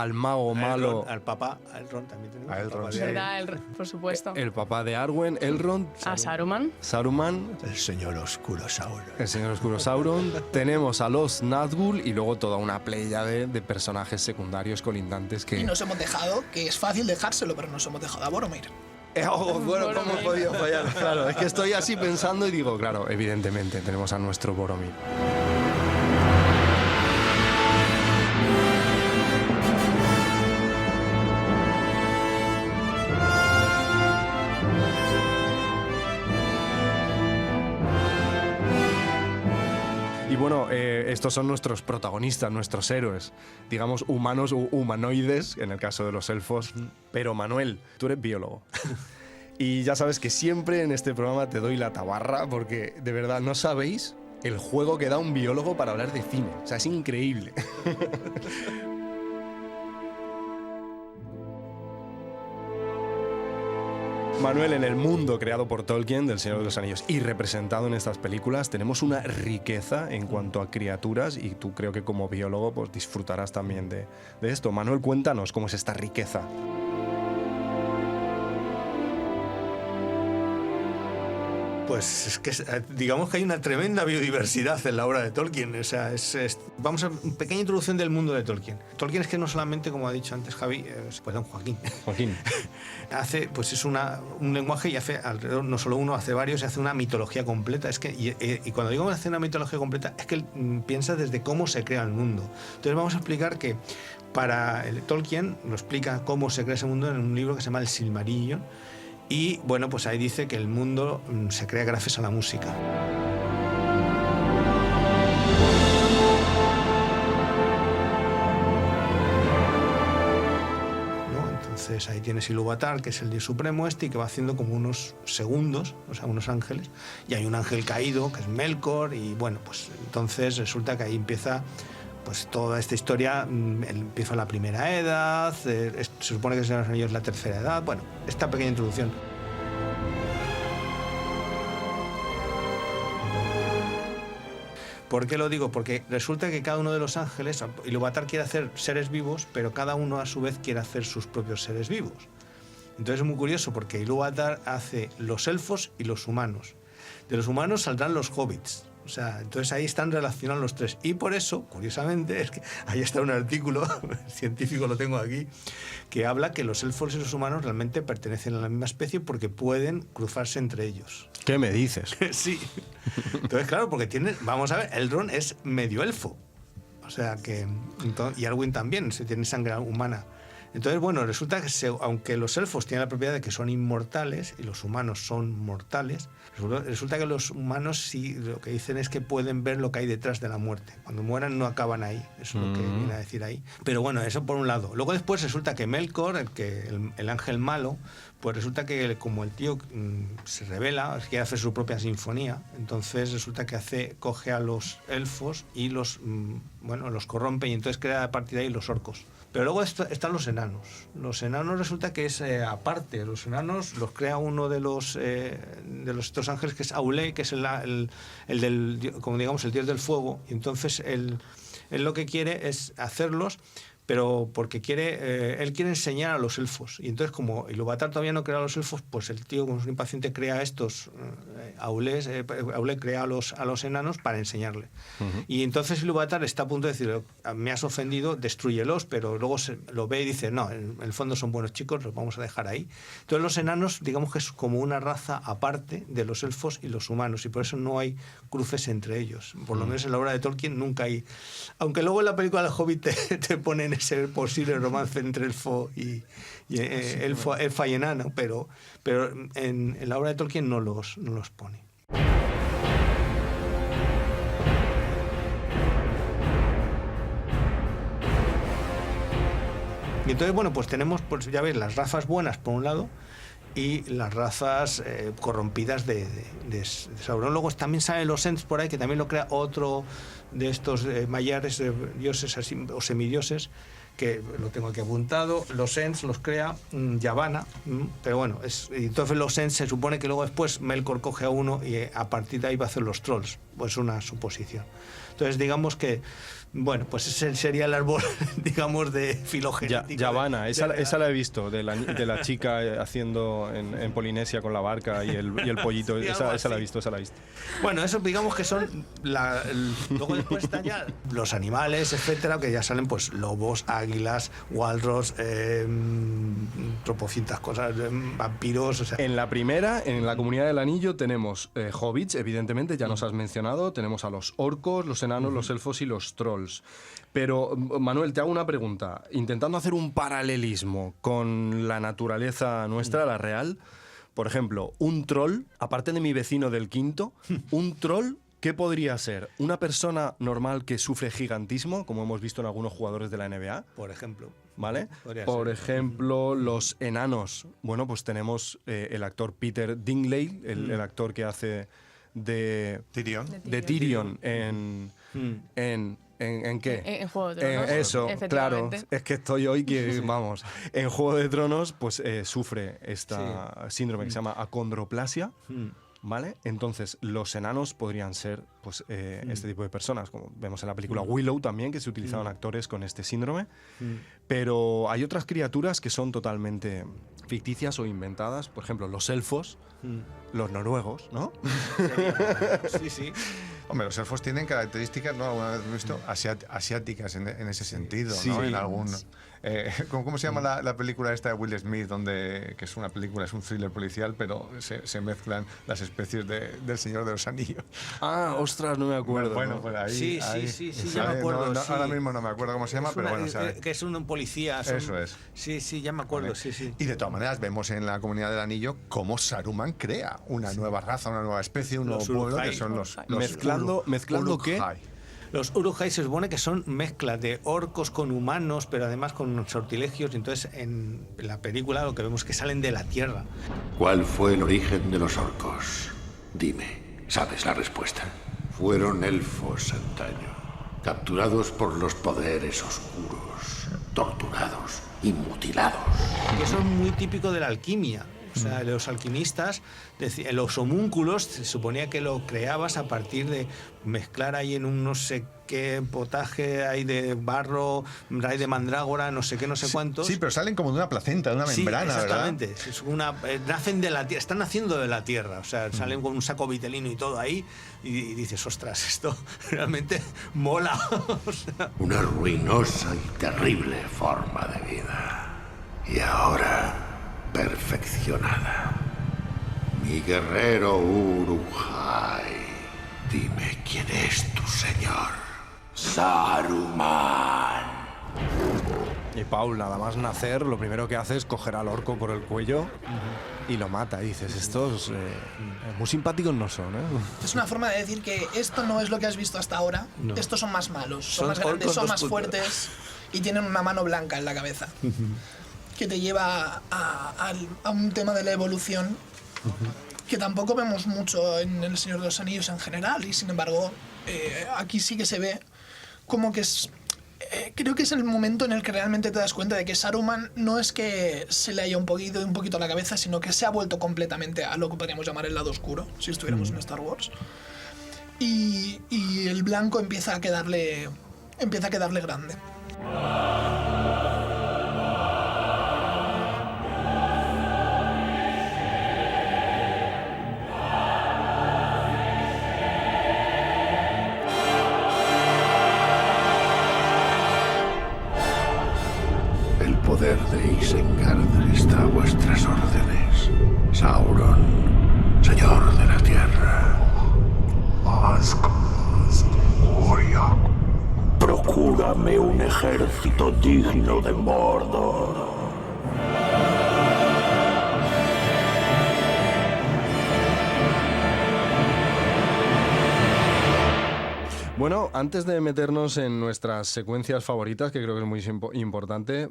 malo, Al papá, a Elrond también tenemos. A Elrond, Al sí. papá de- ¿Verdad? Por supuesto. el papá de Arwen, Elrond, A Saruman. Saruman, El señor oscuro Sauron. el señor oscuro Sauron, tenemos a los Nazgûl y luego toda una playa de personajes secundarios colindantes Y que... nos hemos dejado, que es fácil dejárselo, pero nos hemos dejado a Boromir. Bueno, ¿cómo he podido fallar? Claro, es que estoy así pensando y digo, claro, evidentemente tenemos a nuestro Boromir. Y bueno, estos son nuestros protagonistas, nuestros héroes, digamos humanos u humanoides, en el caso de los elfos. Pero Manuel, tú eres biólogo. Y ya sabes que siempre en este programa te doy la tabarra porque de verdad no sabéis el juego que da un biólogo para hablar de cine. O sea, es increíble. Manuel, en el mundo creado por Tolkien del Señor de los Anillos y representado en estas películas, tenemos una riqueza en cuanto a criaturas y tú creo que como biólogo pues disfrutarás también de esto. Manuel, cuéntanos cómo es esta riqueza. Pues es que digamos que hay una tremenda biodiversidad en la obra de Tolkien. O sea, vamos a una pequeña introducción del mundo de Tolkien. Tolkien es que no solamente, como ha dicho antes Javi, don Joaquín, hace, pues es un lenguaje y hace alrededor, no solo uno, hace varios, y hace una mitología completa. Es que, y cuando digo hace una mitología completa, es que él piensa desde cómo se crea el mundo. Entonces vamos a explicar que para Tolkien lo explica cómo se crea ese mundo en un libro que se llama El Silmarillion. Y bueno, pues ahí dice que el mundo se crea gracias a la música. ¿No? Entonces ahí tienes Ilúvatar, que es el dios supremo y que va haciendo como unos segundos, o sea, unos ángeles. Y hay un ángel caído, que es Melkor, y bueno, pues entonces resulta que ahí empieza... Pues toda esta historia empieza la primera edad, se supone que el Señor de los Anillos es la tercera edad. Bueno, esta pequeña introducción. ¿Por qué lo digo? Porque resulta que cada uno de los ángeles, Ilúvatar quiere hacer seres vivos, pero cada uno a su vez quiere hacer sus propios seres vivos. Entonces es muy curioso porque Ilúvatar hace los elfos y los humanos. De los humanos saldrán los hobbits. O sea, entonces ahí están relacionados los tres. Y por eso, curiosamente, es que ahí está un artículo científico, lo tengo aquí, que habla que los elfos y los humanos realmente pertenecen a la misma especie porque pueden cruzarse entre ellos. ¿Qué me dices? Sí. Entonces, claro, porque vamos a ver, Elrond es medio elfo. O sea que... y Arwen también, tiene sangre humana. Entonces, bueno, resulta que aunque los elfos tienen la propiedad de que son inmortales y los humanos son mortales, resulta que los humanos sí lo que dicen es que pueden ver lo que hay detrás de la muerte. Cuando mueran no acaban ahí, eso es lo que viene a decir ahí. Pero bueno, eso por un lado. Luego después resulta que Melkor, el ángel malo, pues resulta que como el tío se rebela, quiere hacer su propia sinfonía, entonces resulta que coge a los elfos y los corrompe y entonces crea a partir de ahí los orcos. Pero luego están los enanos. Los enanos resulta que es aparte. Los enanos los crea uno de estos ángeles que es Aulé, que es el del, como digamos, el dios del fuego. Y entonces él lo que quiere es hacerlos, pero porque él quiere enseñar a los elfos. Y entonces, como Ilúvatar todavía no crea a los elfos, pues el tío, como es un impaciente, crea estos Aulé crea a los enanos para enseñarle. Y entonces Ilúvatar está a punto de decir, me has ofendido, destrúyelos, pero luego lo ve y dice, no, en el fondo son buenos chicos, los vamos a dejar ahí. Entonces los enanos, digamos que es como una raza aparte de los elfos y los humanos, y por eso no hay cruces entre ellos. Por lo menos en la obra de Tolkien nunca hay. Aunque luego en la película del Hobbit te ponen ese posible romance entre elfo y elfa y enano, pero en la obra de Tolkien no los pone. Y entonces, bueno, pues tenemos, pues ya ves, las razas buenas por un lado y las razas corrompidas de Sauron. Luego también salen los Ents por ahí, que también lo crea otro de estos mayares, dioses así, o semidioses, que lo tengo aquí apuntado. Los Ents los crea Yavanna, pero bueno, entonces los Ents se supone que luego después Melkor coge a uno y a partir de ahí va a hacer los trolls, pues una suposición. Entonces digamos que, bueno, pues ese sería el árbol, digamos, de filogenética. Yavanna, esa la he visto, de la chica haciendo en Polinesia con la barca y el pollito, Sí, esa la he visto, Bueno, eso digamos que son luego después están ya los animales, etcétera, que ya salen pues lobos, águilas, walrus, tropocientas cosas, vampiros, o sea. En la primera, en la Comunidad del Anillo, tenemos hobbits, evidentemente, ya nos has mencionado, tenemos a los orcos, los enanos, los elfos y los trolls. Pero, Manuel, te hago una pregunta. Intentando hacer un paralelismo con la naturaleza nuestra, la real, por ejemplo, un troll, aparte de mi vecino del quinto, un troll, ¿qué podría ser? ¿Una persona normal que sufre gigantismo, como hemos visto en algunos jugadores de la NBA? Por ejemplo. ¿Vale? Por ejemplo, los enanos. Bueno, pues tenemos el actor Peter Dinklage, el actor que hace de Tyrion ¿En qué? En Juego de Tronos. Eso, claro. Es que estoy hoy que, vamos, en Juego de Tronos, pues sufre esta síndrome que se llama acondroplasia, ¿vale? Entonces, los enanos podrían ser, pues, este tipo de personas, como vemos en la película Willow también, que se utilizaban actores con este síndrome. Pero hay otras criaturas que son totalmente ficticias o inventadas. Por ejemplo, los elfos, los noruegos, ¿no? Sí, sí. Hombre, los elfos tienen características, ¿no? Alguna vez he visto, asiáticas en ese sentido, Sí. ¿no? En algún... ¿Cómo se llama la película esta de Will Smith, que es una película, es un thriller policial, pero se mezclan las especies del Señor de los Anillos? Ah, ostras, no me acuerdo. Bueno, ¿no? pues ahí... Sí, ya me acuerdo. No, sí. ahora mismo no me acuerdo cómo se llama, pero bueno, ¿sabes? Que es un policía. Eso es. Sí, ya me acuerdo, Vale. sí. Y de todas maneras vemos en la Comunidad del Anillo cómo Saruman crea una nueva raza, una nueva especie, un nuevo Los pueblo, Uruk-hai. que son los Mezclando ¿qué? Uruk-hai. Los Uruk-hai se supone que son mezclas de orcos con humanos, pero además con sortilegios. Entonces, en la película lo que vemos es que salen de la tierra. ¿Cuál fue el origen de los orcos? Dime, ¿sabes la respuesta? Fueron elfos antaño, capturados por los poderes oscuros, torturados y mutilados. Que eso es muy típico de la alquimia. O sea, los alquimistas, los homúnculos, se suponía que lo creabas a partir de mezclar ahí en un no sé qué potaje, hay de barro, hay de mandrágora, no sé qué, no sé cuántos. Sí, pero salen como de una placenta, de una membrana, exactamente. ¿verdad? Nacen de la tierra, están naciendo de la tierra. O sea, salen con un saco vitelino y todo ahí, y dices, ostras, esto realmente mola. O sea, Una ruinosa y terrible forma de vida. Y ahora, perfeccionada. Mi guerrero Uruk-hai, dime quién es tu señor. Saruman. Y Paul, nada más nacer, lo primero que hace es coger al orco por el cuello y lo mata. Y dices, estos muy simpáticos no son, ¿eh? Es una forma de decir que esto no es lo que has visto hasta ahora. No. Estos son más malos, son Son más grandes, orcos son 2.0. más fuertes y tienen una mano blanca en la cabeza. Que te lleva a un tema de la evolución que tampoco vemos mucho en El Señor de los Anillos en general, y sin embargo aquí sí que se ve como que es... creo que es el momento en el que realmente te das cuenta de que Saruman no es que se le haya un poquito a la cabeza, sino que se ha vuelto completamente a lo que podríamos llamar el lado oscuro, si estuviéramos en Star Wars. Y el blanco empieza a quedarle grande. El poder de Isengard está a vuestras órdenes. Sauron, señor de la tierra. Procúrame un ejército digno de Mordor. Bueno, antes de meternos en nuestras secuencias favoritas, que creo que es muy importante,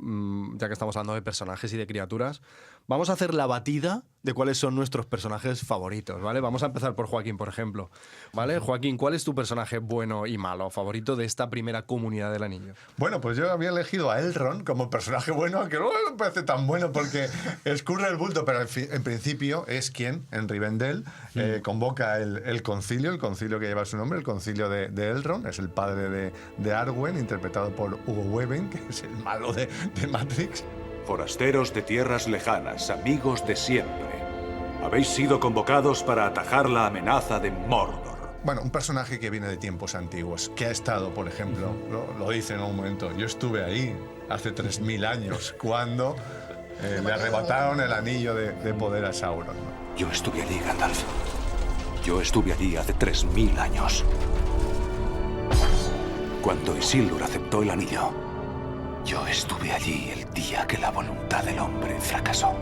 ya que estamos hablando de personajes y de criaturas, Vamos a hacer la batida de cuáles son nuestros personajes favoritos, ¿vale? Vamos a empezar por Joaquín, por ejemplo. ¿Vale? Joaquín, ¿cuál es tu personaje bueno y malo favorito de esta primera comunidad del anillo? Bueno, pues yo había elegido a Elrond como personaje bueno, aunque no me parece tan bueno porque escurre el bulto, pero en principio es quien en Rivendell convoca el concilio que lleva su nombre, el concilio de Elrond, es el padre de Arwen, interpretado por Hugo Weaving, que es el malo de Matrix. Forasteros de tierras lejanas, amigos de siempre. Habéis sido convocados para atajar la amenaza de Mordor. Bueno, un personaje que viene de tiempos antiguos, que ha estado, por ejemplo, lo dice en un momento, yo estuve ahí hace 3000 años, cuando le arrebataron el anillo de poder a Sauron, ¿no? Yo estuve allí, Gandalf. Yo estuve allí hace 3000 años. Cuando Isildur aceptó el anillo, yo estuve allí el día que la voluntad del hombre fracasó.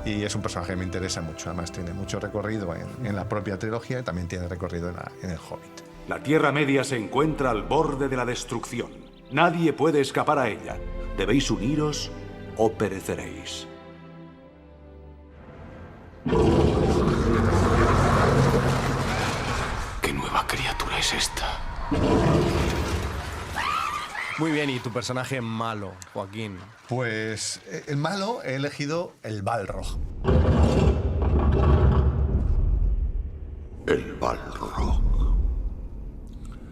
Y es un personaje que me interesa mucho, además tiene mucho recorrido en la propia trilogía y también tiene recorrido en el Hobbit. La Tierra Media se encuentra al borde de la destrucción. Nadie puede escapar a ella. Debéis uniros o pereceréis. ¿Qué nueva criatura es esta? Muy bien, ¿y tu personaje malo, Joaquín? Pues el malo he elegido el Balrog. El Balrog.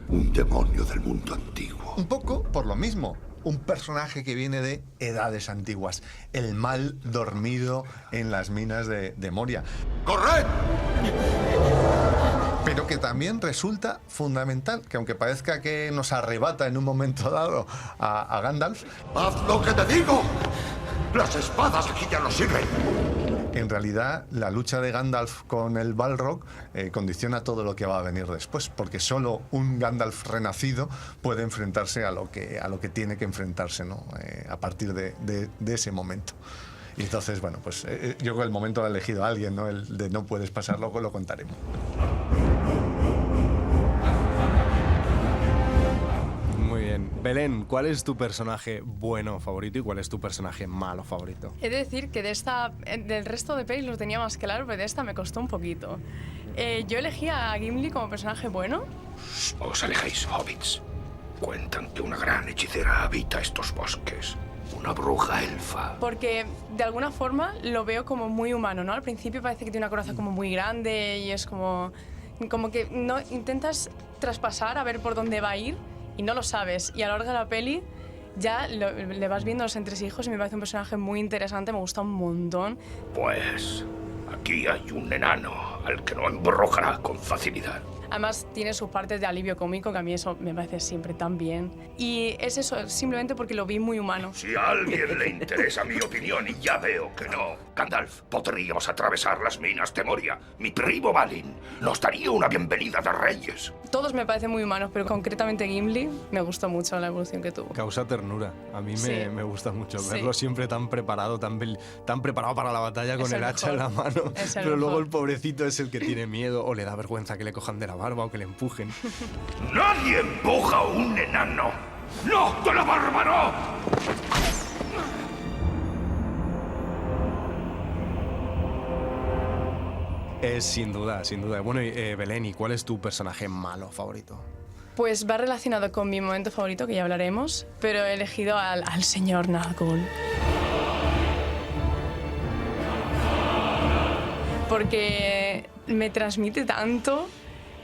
Un demonio del mundo antiguo. Un poco por lo mismo. Un personaje que viene de edades antiguas. El mal dormido en las minas de Moria. ¡Corred! Pero que también resulta fundamental, que aunque parezca que nos arrebata en un momento dado a Gandalf... ¡Haz lo que te digo! ¡Las espadas aquí ya no sirven! En realidad, la lucha de Gandalf con el Balrog condiciona todo lo que va a venir después, porque solo un Gandalf renacido puede enfrentarse a lo que tiene que enfrentarse, ¿no? A partir de ese momento. Y entonces, bueno, pues yo creo que el momento ha elegido a alguien, ¿no? El de no puedes pasarlo, lo contaremos. Muy bien. Belén, ¿cuál es tu personaje bueno favorito y cuál es tu personaje malo favorito? He de decir que del resto de pelis lo tenía más claro, pero de esta me costó un poquito. Yo elegí a Gimli como personaje bueno. Os alejéis, hobbits. Cuentan que una gran hechicera habita estos bosques. Una bruja elfa. Porque de alguna forma lo veo como muy humano, ¿no? Al principio parece que tiene una coraza como muy grande y es como que no intentas traspasar a ver por dónde va a ir y no lo sabes. Y a lo largo de la peli ya le vas viendo los entresijos y me parece un personaje muy interesante, me gusta un montón. Pues aquí hay un enano al que no embrojará con facilidad. Además, tiene sus partes de alivio cómico, que a mí eso me parece siempre tan bien. Y es eso, simplemente porque lo vi muy humano. Si a alguien le interesa mi opinión, y ya veo que no, Gandalf, podríamos atravesar las minas de Moria. Mi primo Balin nos daría una bienvenida de reyes. Todos me parecen muy humanos, pero concretamente Gimli me gustó mucho la evolución que tuvo. Causa ternura. A mí Sí. me gusta mucho Sí. verlo siempre tan preparado, tan preparado para la batalla con Es el el hacha en la mejor. mano. Es el Pero luego mejor. el pobrecito es el que tiene miedo o le da vergüenza que le cojan de la barba o que le empujen. ¡Nadie empuja a un enano! ¡No, de la barba no! Es sin duda, sin duda. Bueno, Belén, ¿y cuál es tu personaje malo favorito? Pues va relacionado con mi momento favorito, que ya hablaremos, pero he elegido al señor Nazgûl. Porque me transmite tanto,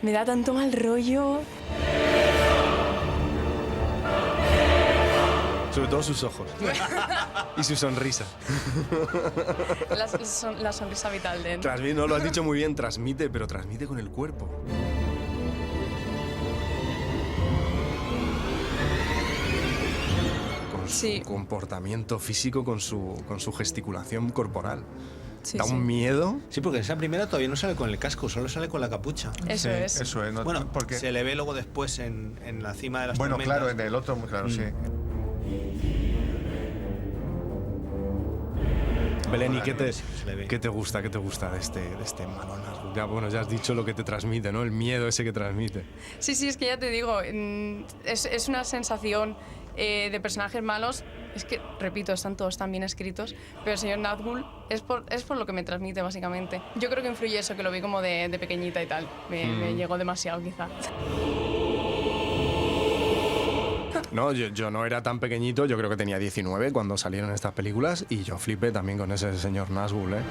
me da tanto mal rollo. Sobre todo sus ojos. Y su sonrisa. La sonrisa vital de él. Transmite, no lo has dicho muy bien, transmite, pero transmite con el cuerpo. Con su Sí. comportamiento físico, con su gesticulación corporal. Sí, Da sí. un miedo. Sí, porque en esa primera todavía no sale con el casco, solo sale con la capucha. Eso Sí, es. Eso es. No, Bueno, porque... se le ve luego después en la cima de las Bueno, tormentas. claro, en el otro, claro, sí. Belén, ¿y Se le ve. qué te gusta de este malo Nazgûl? Ya, bueno, ya has dicho lo que te transmite, ¿no? El miedo ese que transmite. Sí, es que ya te digo, es una sensación de personajes malos, es que, repito, están todos tan bien escritos, pero el señor Nazgûl es por lo que me transmite, básicamente. Yo creo que influye eso, que lo vi como de pequeñita y tal. Me llegó demasiado, quizá. No, yo no era tan pequeñito, yo creo que tenía 19 cuando salieron estas películas y yo flipé también con ese señor Nazgûl, ¿eh?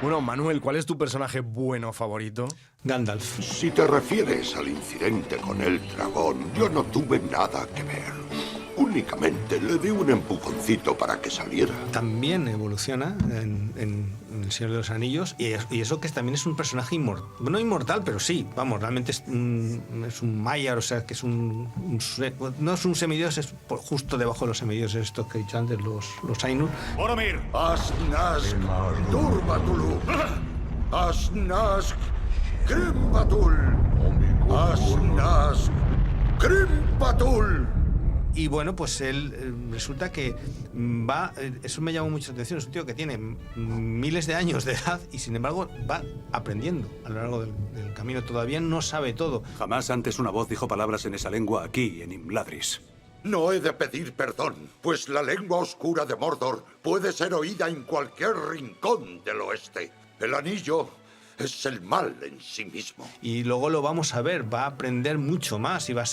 Bueno, Manuel, ¿cuál es tu personaje bueno favorito? Gandalf. Si te refieres al incidente con el dragón, yo no tuve nada que ver. Únicamente le di un empujoncito para que saliera. También evoluciona en El Señor de los Anillos y eso que también es un personaje inmortal. No inmortal, pero sí, vamos, realmente es un Maiar, o sea, que es no es un semidios, es justo debajo de los semidioses estos que he dicho antes, los Ainur. ¡Boromir! Asnask Durbatulu. Asnask Grimbatul. Asnask Grimbatul. Y bueno, pues él resulta que va, eso me llamó mucho la atención, es un tío que tiene miles de años de edad y sin embargo va aprendiendo a lo largo del camino, todavía no sabe todo. Jamás antes una voz dijo palabras en esa lengua aquí, en Imladris. No he de pedir perdón, pues la lengua oscura de Mordor puede ser oída en cualquier rincón del oeste. El anillo es el mal en sí mismo. Y luego lo vamos a ver, va a aprender mucho más y va a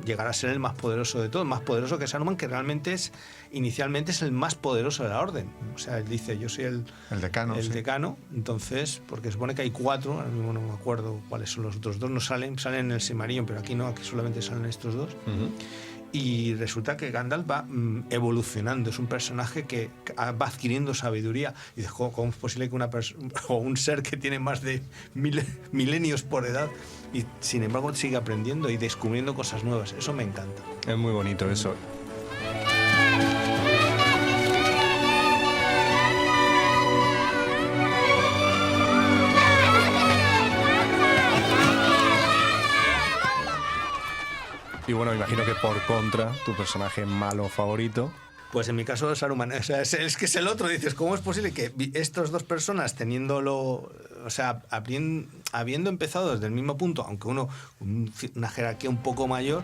llegar a ser el más poderoso de todos, más poderoso que Saruman, que realmente inicialmente es el más poderoso de la orden. O sea, él dice, yo soy el decano. El decano, entonces, porque se supone que hay 4, ahora mismo no me acuerdo cuáles son los otros 2, no salen en el Silmarillion, pero aquí no, aquí solamente salen estos 2. Y resulta que Gandalf va evolucionando, es un personaje que va adquiriendo sabiduría. Y dices, ¿cómo es posible que un ser que tiene más de milenios por edad y sin embargo sigue aprendiendo y descubriendo cosas nuevas? Eso me encanta. Es muy bonito eso. Y bueno, imagino que por contra, tu personaje malo favorito. Pues en mi caso Saruman, o sea, es que es el otro, dices, ¿cómo es posible que estas dos personas habiendo empezado desde el mismo punto, aunque una jerarquía un poco mayor?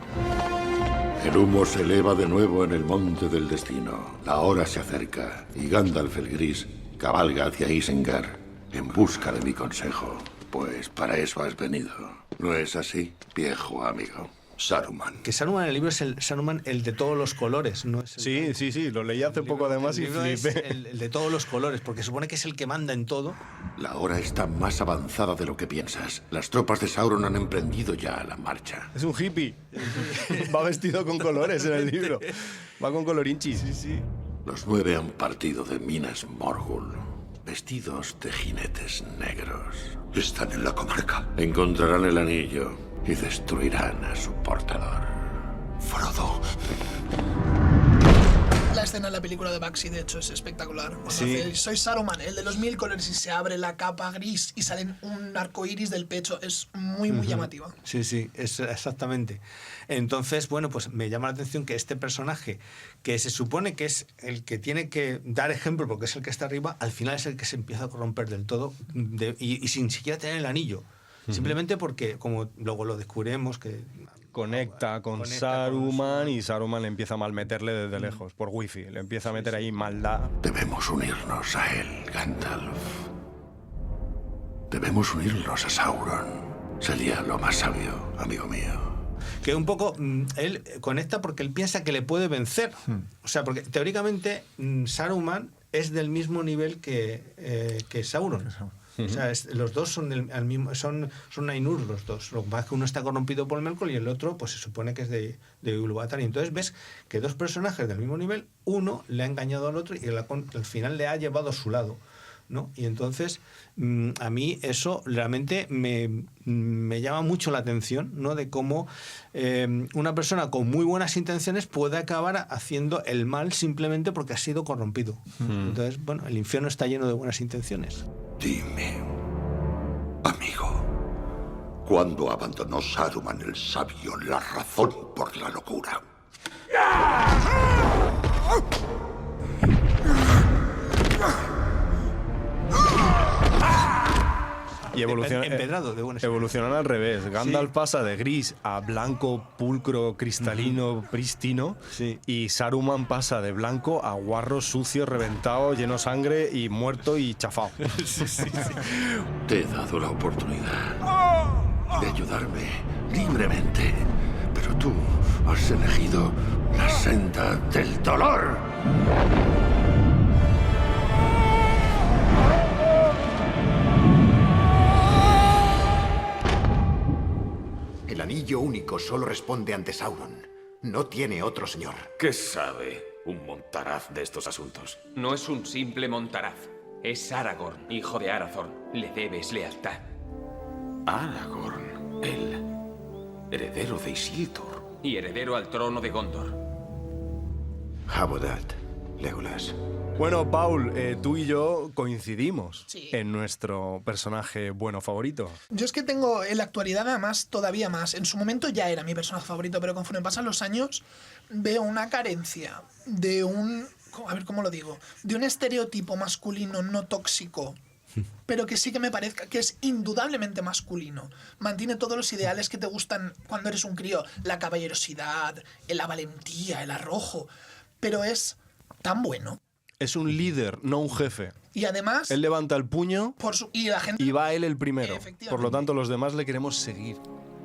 El humo se eleva de nuevo en el monte del destino. La hora se acerca y Gandalf el Gris cabalga hacia Isengard en busca de mi consejo, pues para eso has venido. ¿No es así, viejo amigo? Saruman. Que Saruman en el libro es el Saruman el de todos los colores, ¿no? Es Sí, lo leí hace poco además y flipé. Es el de todos los colores, porque supone que es el que manda en todo. La hora está más avanzada de lo que piensas. Las tropas de Sauron han emprendido ya la marcha. Es un hippie. Va vestido con colores en el libro. Va con colorinchis. Sí. Los 9 han partido de Minas Morgul, vestidos de jinetes negros. Están en la comarca. Encontrarán el anillo y destruirán a su portador. Frodo. La escena en la película de Baxi, de hecho, es espectacular. Sí. Soy Saruman, el de los 1000 colores, y se abre la capa gris y salen un arco iris del pecho. Es muy llamativa. Sí, es exactamente. Entonces, bueno, pues me llama la atención que este personaje, que se supone que es el que tiene que dar ejemplo porque es el que está arriba, al final es el que se empieza a corromper del todo y sin siquiera tener el anillo. Simplemente porque, como luego lo descubriremos, que conecta con Saruman y Saruman le empieza a malmeterle desde lejos, por wifi. Le empieza a meter ahí maldad. Debemos unirnos a él, Gandalf. Debemos unirnos a Sauron. Sería lo más sabio, amigo mío. Que un poco él conecta porque él piensa que le puede vencer. O sea, porque teóricamente Saruman es del mismo nivel que Sauron. O sea, los dos son son Ainur los dos. Lo que pasa es que uno está corrompido por el Melkor y el otro pues se supone que es de Ilúvatar. Y entonces ves que dos personajes del mismo nivel, uno le ha engañado al otro y al final le ha llevado a su lado, ¿no? Y entonces a mí eso realmente me llama mucho la atención, ¿no? De cómo una persona con muy buenas intenciones puede acabar haciendo el mal simplemente porque ha sido corrompido. Entonces, bueno, el infierno está lleno de buenas intenciones. Dime, amigo, ¿cuándo abandonó Saruman el sabio la razón por la locura? Y empedrado de buenas. evolucionan al revés. Gandalf pasa de gris a blanco, pulcro, cristalino, prístino. Sí. Y Saruman pasa de blanco a guarro, sucio, reventado, lleno de sangre y muerto y chafao. Te he dado la oportunidad de ayudarme libremente, pero tú has elegido la senda del dolor. El anillo único solo responde ante Sauron. No tiene otro señor. ¿Qué sabe un montaraz de estos asuntos? No es un simple montaraz. Es Aragorn, hijo de Arathorn. Le debes lealtad. Aragorn, el heredero de Isildur. Y heredero al trono de Gondor. Habodat, Legolas. Bueno, Paul, tú y yo coincidimos Sí. en nuestro personaje bueno favorito. Yo es que tengo en la actualidad además todavía más. En su momento ya era mi personaje favorito, pero conforme pasan los años veo una carencia de un... A ver, ¿cómo lo digo? De un estereotipo masculino no tóxico, pero que sí que me parezca que es indudablemente masculino. Mantiene todos los ideales que te gustan cuando eres un crío. La caballerosidad, la valentía, el arrojo. Pero es tan bueno. Es un líder, no un jefe. Y además... Él levanta el puño y la gente... y va él el primero. Efectivamente. Por lo tanto, los demás le queremos seguir.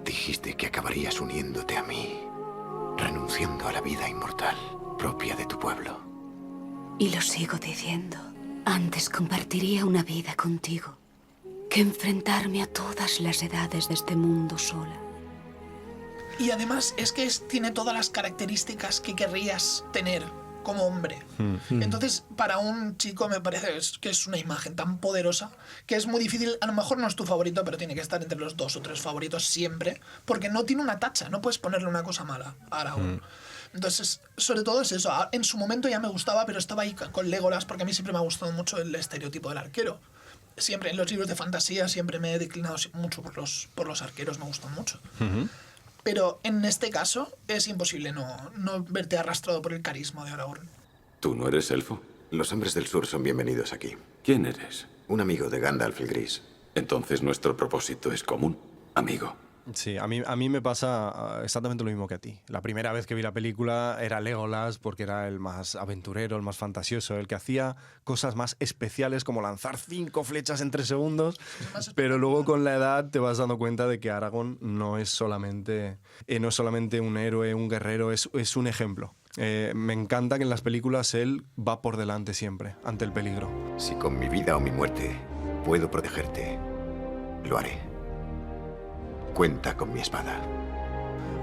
Dijiste que acabarías uniéndote a mí, renunciando a la vida inmortal propia de tu pueblo. Y lo sigo diciendo. Antes compartiría una vida contigo que enfrentarme a todas las edades de este mundo sola. Y además es que tiene todas las características que querrías tener como hombre. Entonces, para un chico me parece que es una imagen tan poderosa que es muy difícil, a lo mejor no es tu favorito, pero tiene que estar entre los 2 o 3 favoritos siempre, porque no tiene una tacha, no puedes ponerle una cosa mala a Aragorn. Entonces, sobre todo es eso. En su momento ya me gustaba, pero estaba ahí con Legolas, porque a mí siempre me ha gustado mucho el estereotipo del arquero. Siempre en los libros de fantasía siempre me he declinado mucho por los arqueros, me gustan mucho. Pero en este caso es imposible no verte arrastrado por el carisma de Aragorn. ¿Tú no eres elfo? Los hombres del sur son bienvenidos aquí. ¿Quién eres? Un amigo de Gandalf el Gris. Entonces nuestro propósito es común, amigo. Sí, a mí me pasa exactamente lo mismo que a ti. La primera vez que vi la película era Legolas porque era el más aventurero, el más fantasioso, el que hacía cosas más especiales como lanzar 5 flechas en 3 segundos, pero luego con la edad te vas dando cuenta de que Aragorn no es solamente un héroe, un guerrero, es un ejemplo. Me encanta que en las películas él va por delante siempre, ante el peligro. Si con mi vida o mi muerte puedo protegerte, lo haré. Cuenta con mi espada.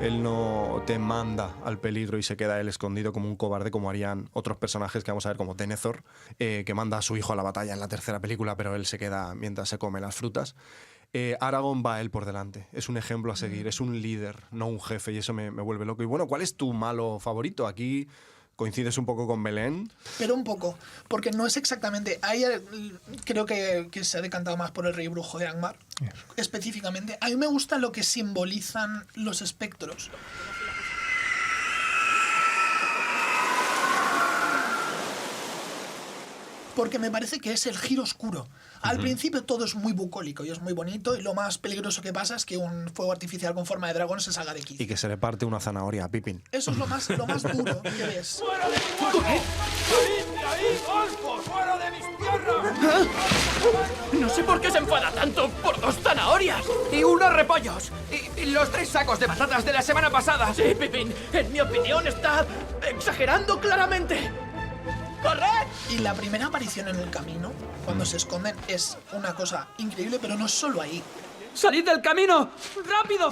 Él no te manda al peligro y se queda él escondido como un cobarde, como harían otros personajes que vamos a ver, como Denethor, que manda a su hijo a la batalla en la tercera película, pero él se queda mientras se come las frutas. Aragorn va él por delante. Es un ejemplo a seguir, es un líder, no un jefe, y eso me vuelve loco. Y bueno, ¿cuál es tu malo favorito? Aquí coincides un poco con Belén. Pero un poco, porque no es exactamente... Ahí creo que se ha decantado más por el rey brujo de Angmar, específicamente. A mí me gusta lo que simbolizan los espectros. Porque me parece que es el giro oscuro. Al principio todo es muy bucólico y es muy bonito, y lo más peligroso que pasa es que un fuego artificial con forma de dragón se salga de quicio. Y que se le parte una zanahoria a Pippin. Eso es lo más duro que ves. ¡Fuera de mi pueblo! ¡Salid de ahí, golfos! ¡Fuera de mis tierras! No sé por qué se enfada tanto por 2 zanahorias. Y unos repollos. Y los 3 sacos de patatas de la semana pasada. Sí, Pippin, en mi opinión está exagerando claramente. ¡Corred! Y la primera aparición en el camino, cuando se esconden, es una cosa increíble, pero no solo ahí. ¡Salid del camino! ¡Rápido!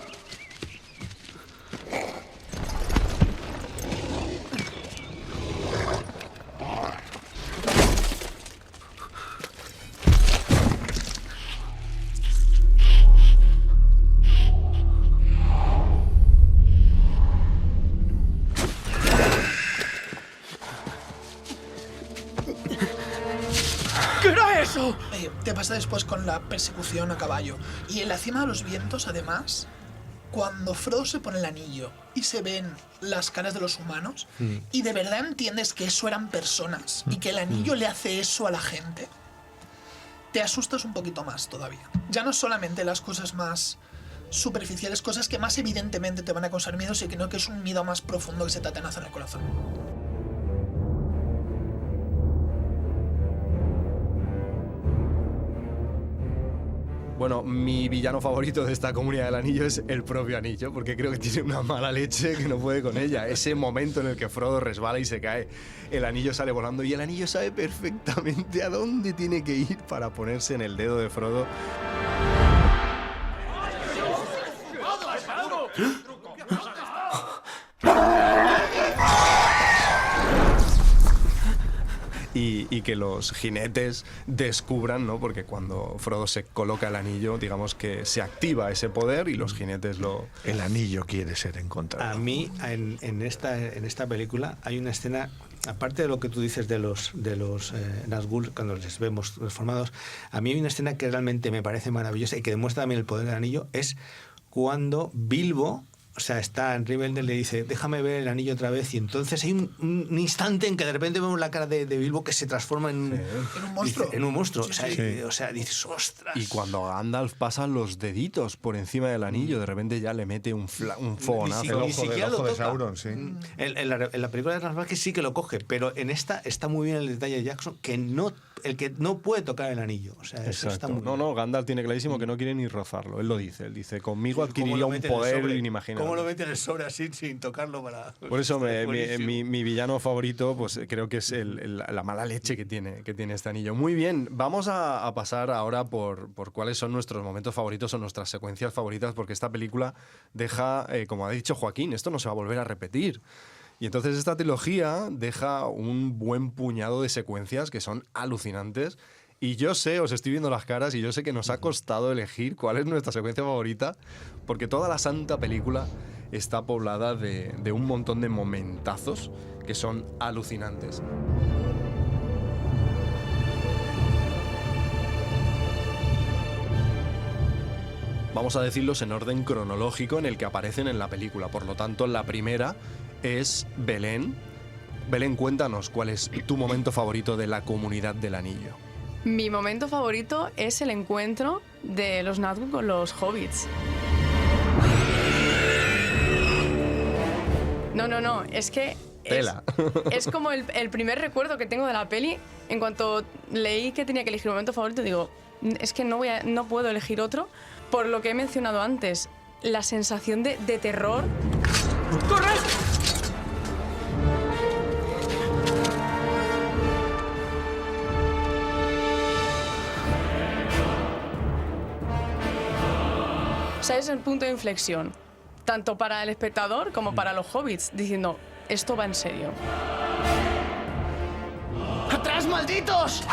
Te pasa después con la persecución a caballo. Y en la cima de los vientos, además, cuando Frodo se pone el anillo y se ven las caras de los humanos, y de verdad entiendes que eso eran personas y que el anillo le hace eso a la gente, te asustas un poquito más todavía. Ya no solamente las cosas más superficiales, cosas que más evidentemente te van a causar miedo, sino que es un miedo más profundo que se te atenaza en el corazón. Bueno, mi villano favorito de esta Comunidad del Anillo es el propio anillo, porque creo que tiene una mala leche que no puede con ella. Ese momento en el que Frodo resbala y se cae, el anillo sale volando y el anillo sabe perfectamente a dónde tiene que ir para ponerse en el dedo de Frodo. Y que los jinetes descubran, ¿no? Porque cuando Frodo se coloca el anillo, digamos que se activa ese poder y los jinetes lo... El anillo quiere ser encontrado. A mí, en esta película, hay una escena, aparte de lo que tú dices de los Nazgûl, cuando les vemos transformados, a mí hay una escena que realmente me parece maravillosa y que demuestra también el poder del anillo, es cuando Bilbo... O sea, está en Rivendell, le dice, déjame ver el anillo otra vez, y entonces hay un instante en que de repente vemos la cara de Bilbo que se transforma en un monstruo. En un monstruo. Sí. O sea, dices, ostras. Y cuando Gandalf pasa los deditos por encima del anillo, de repente ya le mete un fogonazo. Ni siquiera lo toca. De Sauron, sí. En la película de Transvaal que sí que lo coge, pero en esta está muy bien el detalle de Jackson, que el que no puede tocar el anillo. O sea, eso está muy bien. No, Gandalf tiene clarísimo que no quiere ni rozarlo. Él lo dice. Él dice, conmigo adquiriría un poder inimaginable. ¿Cómo lo mete en el sobre así sin tocarlo para...? Por eso mi villano favorito, pues creo que es la mala leche que tiene este anillo. Muy bien, vamos a pasar ahora por cuáles son nuestros momentos favoritos o nuestras secuencias favoritas, porque esta película deja, como ha dicho Joaquín, esto no se va a volver a repetir. Y entonces esta trilogía deja un buen puñado de secuencias que son alucinantes. Y yo sé, os estoy viendo las caras y yo sé que nos ha costado elegir cuál es nuestra secuencia favorita, porque toda la santa película está poblada de un montón de momentazos que son alucinantes. Vamos a decirlos en orden cronológico en el que aparecen en la película. Por lo tanto, la primera es Belén. Belén, cuéntanos cuál es tu momento favorito de la Comunidad del Anillo. Mi momento favorito es el encuentro de los Nazgûl con los hobbits. No, es que es como el primer recuerdo que tengo de la peli. En cuanto leí que tenía que elegir un momento favorito, digo, es que no puedo elegir otro, por lo que he mencionado antes, la sensación de terror. ¡Corre! O sea, es el punto de inflexión, tanto para el espectador como para los hobbits, diciendo, esto va en serio. ¡Atrás, malditos!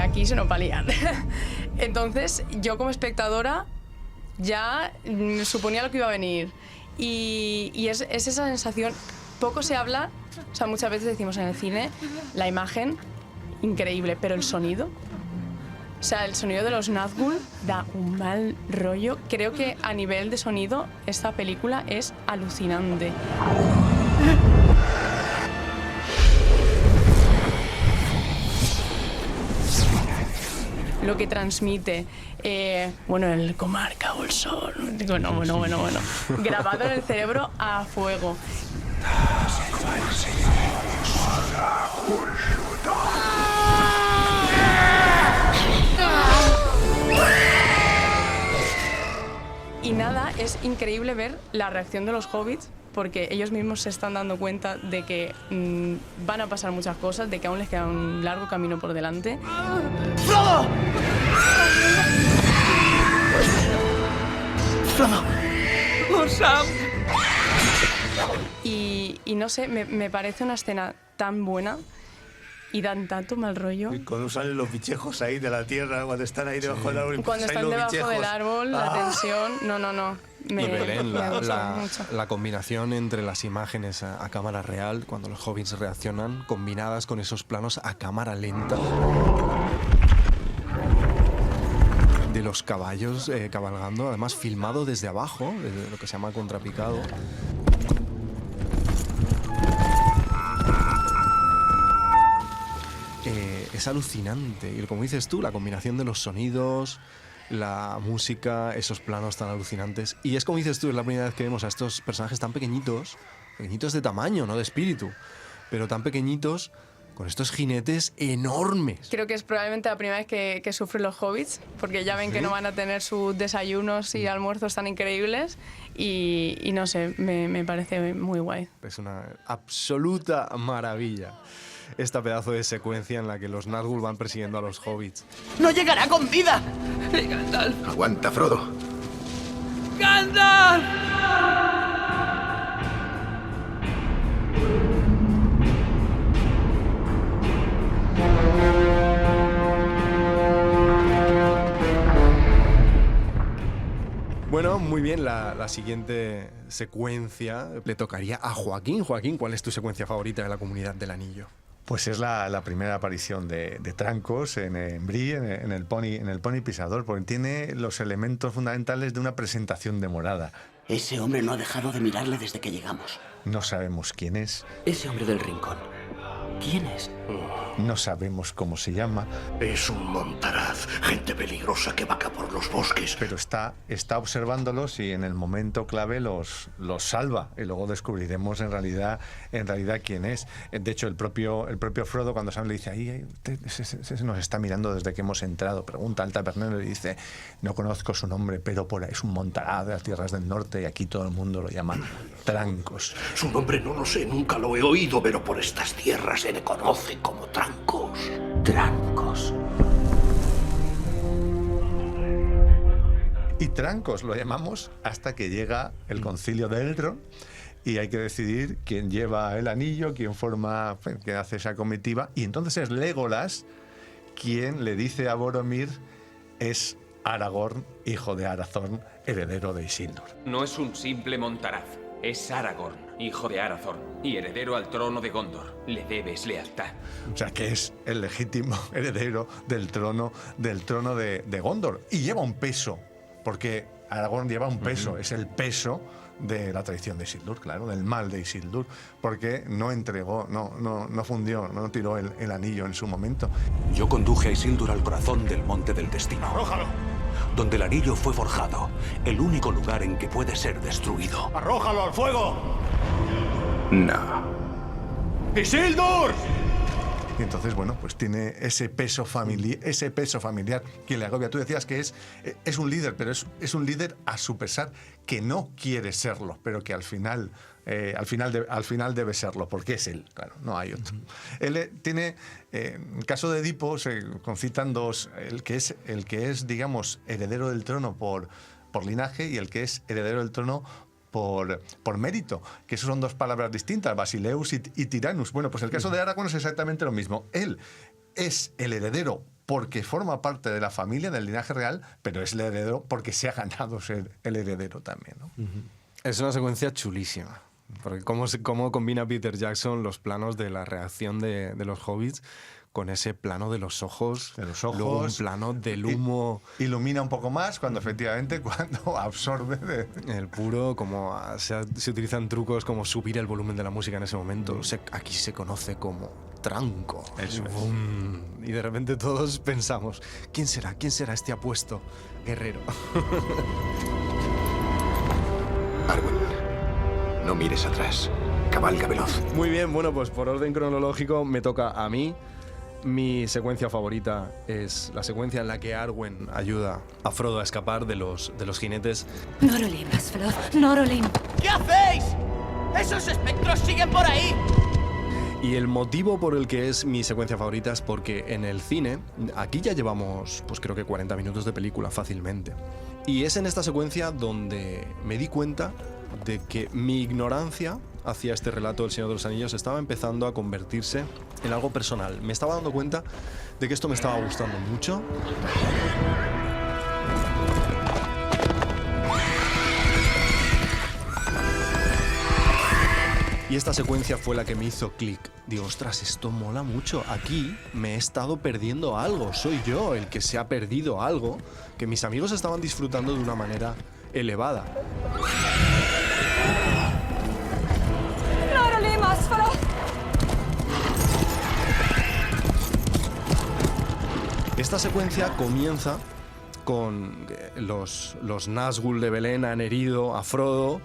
Aquí se nos va a liar. Entonces, yo como espectadora ya suponía lo que iba a venir. Y es esa sensación. Poco se habla, o sea, muchas veces decimos en el cine, la imagen, increíble, pero el sonido, o sea, el sonido de los Nazgûl da un mal rollo. Creo que a nivel de sonido, esta película es alucinante. Lo que transmite, bueno, el comarca o el sol, bueno, grabado en el cerebro a fuego. Y nada, es increíble ver la reacción de los hobbits, porque ellos mismos se están dando cuenta de que van a pasar muchas cosas, de que aún les queda un largo camino por delante. ¡Frodo! ¡Frodo! ¡Oh, Sam! Y no sé, me parece una escena tan buena y dan tanto mal rollo. Y cuando salen los bichejos ahí de la tierra, cuando están ahí debajo del árbol. Cuando están debajo del árbol, la tensión, no. Y Belén, la combinación entre las imágenes a cámara real, cuando los hobbits reaccionan, combinadas con esos planos a cámara lenta, de los caballos cabalgando, además filmado desde abajo, desde lo que se llama contrapicado. Es alucinante. Y como dices tú, la combinación de los sonidos, la música, esos planos tan alucinantes. Y es como dices tú, es la primera vez que vemos a estos personajes tan pequeñitos de tamaño, no de espíritu, pero tan pequeñitos, con estos jinetes enormes. Creo que es probablemente la primera vez que sufren los hobbits, porque ya ven que no van a tener sus desayunos y almuerzos tan increíbles y no sé, me parece muy guay. Es una absoluta maravilla esta pedazo de secuencia en la que los Nazgûl van persiguiendo a los hobbits. ¡No llegará con vida! ¡Gandalf! Aguanta, Frodo. ¡Gandalf! Bueno, muy bien, la siguiente secuencia le tocaría a Joaquín. Joaquín, ¿cuál es tu secuencia favorita de la Comunidad del Anillo? Pues es la primera aparición de Trancos en Bree, en el pony pisador, porque tiene los elementos fundamentales de una presentación demorada. Ese hombre no ha dejado de mirarle desde que llegamos. No sabemos quién es. Ese hombre del rincón. ¿Quién es? No sabemos cómo se llama. Es un Montaraz, gente peligrosa que vaca por los bosques. Pero está observándolos y en el momento clave los salva. Y luego descubriremos en realidad quién es. De hecho, el propio Frodo, cuando Sam le dice, ahí se nos está mirando desde que hemos entrado, pregunta al tabernero y dice, no conozco su nombre, pero por ahí es un Montaraz de las tierras del norte y aquí todo el mundo lo llama Trancos. Su nombre no lo sé, nunca lo he oído, pero por estas tierras se le conoce como Trancos. Trancos. Y Trancos lo llamamos hasta que llega el concilio de Elrond y hay que decidir quién lleva el anillo, quién hace esa comitiva. Y entonces es Legolas quien le dice a Boromir, es Aragorn, hijo de Arathorn, heredero de Isildur. No es un simple Montaraz, es Aragorn, hijo de Arathorn y heredero al trono de Gondor. Le debes lealtad. O sea, que es el legítimo heredero del trono de Gondor. Y lleva un peso, porque Aragorn lleva un peso, es el peso de la traición de Isildur, claro, del mal de Isildur, porque no entregó, no fundió, no tiró el anillo en su momento. Yo conduje a Isildur al corazón del Monte del Destino. ¡Arrójalo! Donde el anillo fue forjado, el único lugar en que puede ser destruido. ¡Arrójalo al fuego! No. ¡Isildur! Y entonces, bueno, pues tiene ese peso familiar que le agobia. Tú decías que es un líder, pero es un líder a su pesar, que no quiere serlo, pero que al final debe serlo, porque es él, claro, no hay otro. Él tiene, en el caso de Edipo, se concitan dos, el que es, digamos, heredero del trono por linaje y el que es heredero del trono por mérito, que eso son dos palabras distintas, Basileus y Tyrannus. Bueno, pues el caso de Aragorn es exactamente lo mismo. Él es el heredero porque forma parte de la familia, del linaje real, pero es el heredero porque se ha ganado ser el heredero también, ¿no? Es una secuencia chulísima, porque cómo combina Peter Jackson los planos de la reacción de los hobbits con ese plano de los ojos, luego un plano del humo. Ilumina un poco más cuando absorbe el puro, como se utilizan trucos como subir el volumen de la música en ese momento. Aquí se conoce como tranco. Eso es. Y de repente todos pensamos, ¿quién será este apuesto guerrero? Arwen, no mires atrás. Cabalga veloz. Muy bien, bueno, pues por orden cronológico me toca a mí. Mi secuencia favorita es la secuencia en la que Arwen ayuda a Frodo a escapar de los jinetes. No lo limas, Frodo, no lo limas. ¿Qué hacéis? ¡Esos espectros siguen por ahí! Y el motivo por el que es mi secuencia favorita es porque en el cine, aquí ya llevamos, pues creo que 40 minutos de película fácilmente. Y es en esta secuencia donde me di cuenta de que mi ignorancia hacia este relato del Señor de los Anillos estaba empezando a convertirse en algo personal. Me estaba dando cuenta de que esto me estaba gustando mucho. Y esta secuencia fue la que me hizo clic. Digo, ostras, esto mola mucho. Aquí me he estado perdiendo algo. Soy yo el que se ha perdido algo que mis amigos estaban disfrutando de una manera elevada. Esta secuencia comienza con los Nazgûl de Belén han herido a Frodo.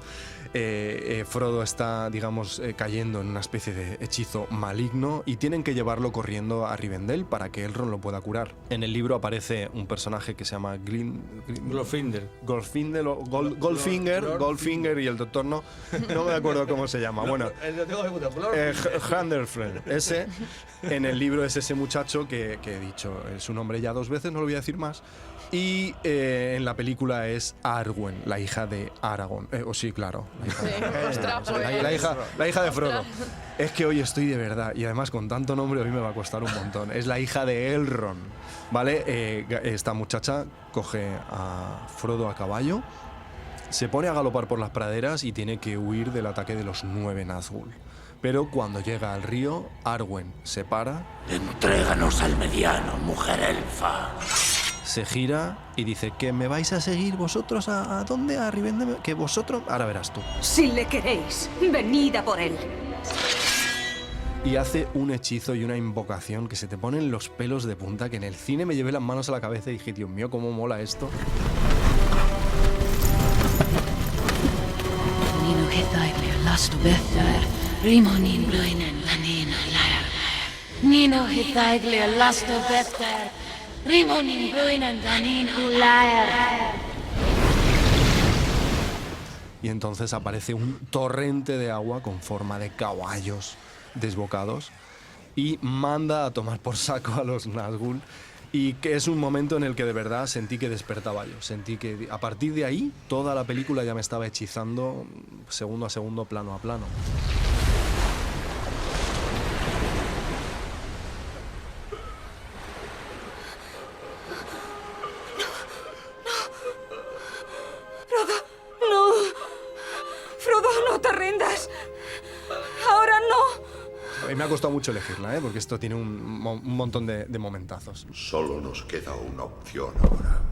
Frodo está, digamos, cayendo en una especie de hechizo maligno y tienen que llevarlo corriendo a Rivendell para que Elrond lo pueda curar. En el libro aparece un personaje que se llama Goldfinger y el doctor no me acuerdo cómo se llama. Bueno, Handelfren, ese en el libro es ese muchacho que he dicho su nombre ya 2 veces, no lo voy a decir más. Y en la película es Arwen, la hija de Aragorn. Sí, claro. La hija de Frodo. Es que hoy estoy de verdad. Y además con tanto nombre hoy me va a costar un montón. Es la hija de Elrond. ¿Vale? Esta muchacha coge a Frodo a caballo, se pone a galopar por las praderas y tiene que huir del ataque de los 9 Nazgûl. Pero cuando llega al río, Arwen se para. Entréganos al mediano, mujer elfa. Se gira y dice, ¿que me vais a seguir vosotros a dónde? ¿A Rivendell? ¿Que vosotros? Ahora verás tú. Si le queréis, venid a por él. Y hace un hechizo y una invocación que se te ponen los pelos de punta, que en el cine me llevé las manos a la cabeza y dije, Dios mío, cómo mola esto. Y entonces aparece un torrente de agua con forma de caballos desbocados y manda a tomar por saco a los Nazgûl. Y que es un momento en el que de verdad sentí que despertaba yo. Sentí que a partir de ahí toda la película ya me estaba hechizando segundo a segundo, plano a plano. Me ha costado mucho elegirla, porque esto tiene un montón de momentazos. Solo nos queda una opción ahora.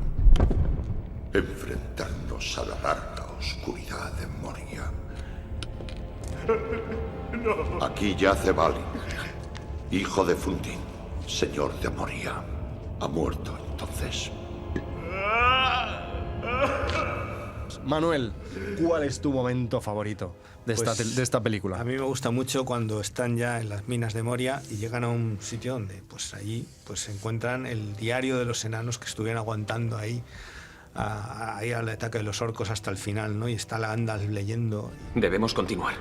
Enfrentarnos a la larga oscuridad de Moria. Aquí yace Balin, hijo de Fundin, señor de Moria. Ha muerto entonces. Manuel, ¿cuál es tu momento favorito de esta película? A mí me gusta mucho cuando están ya en las minas de Moria y llegan a un sitio donde allí se encuentran el diario de los enanos que estuvieron aguantando ahí al ataque de los orcos hasta el final, ¿no? Y está la Gandalf leyendo. Debemos continuar.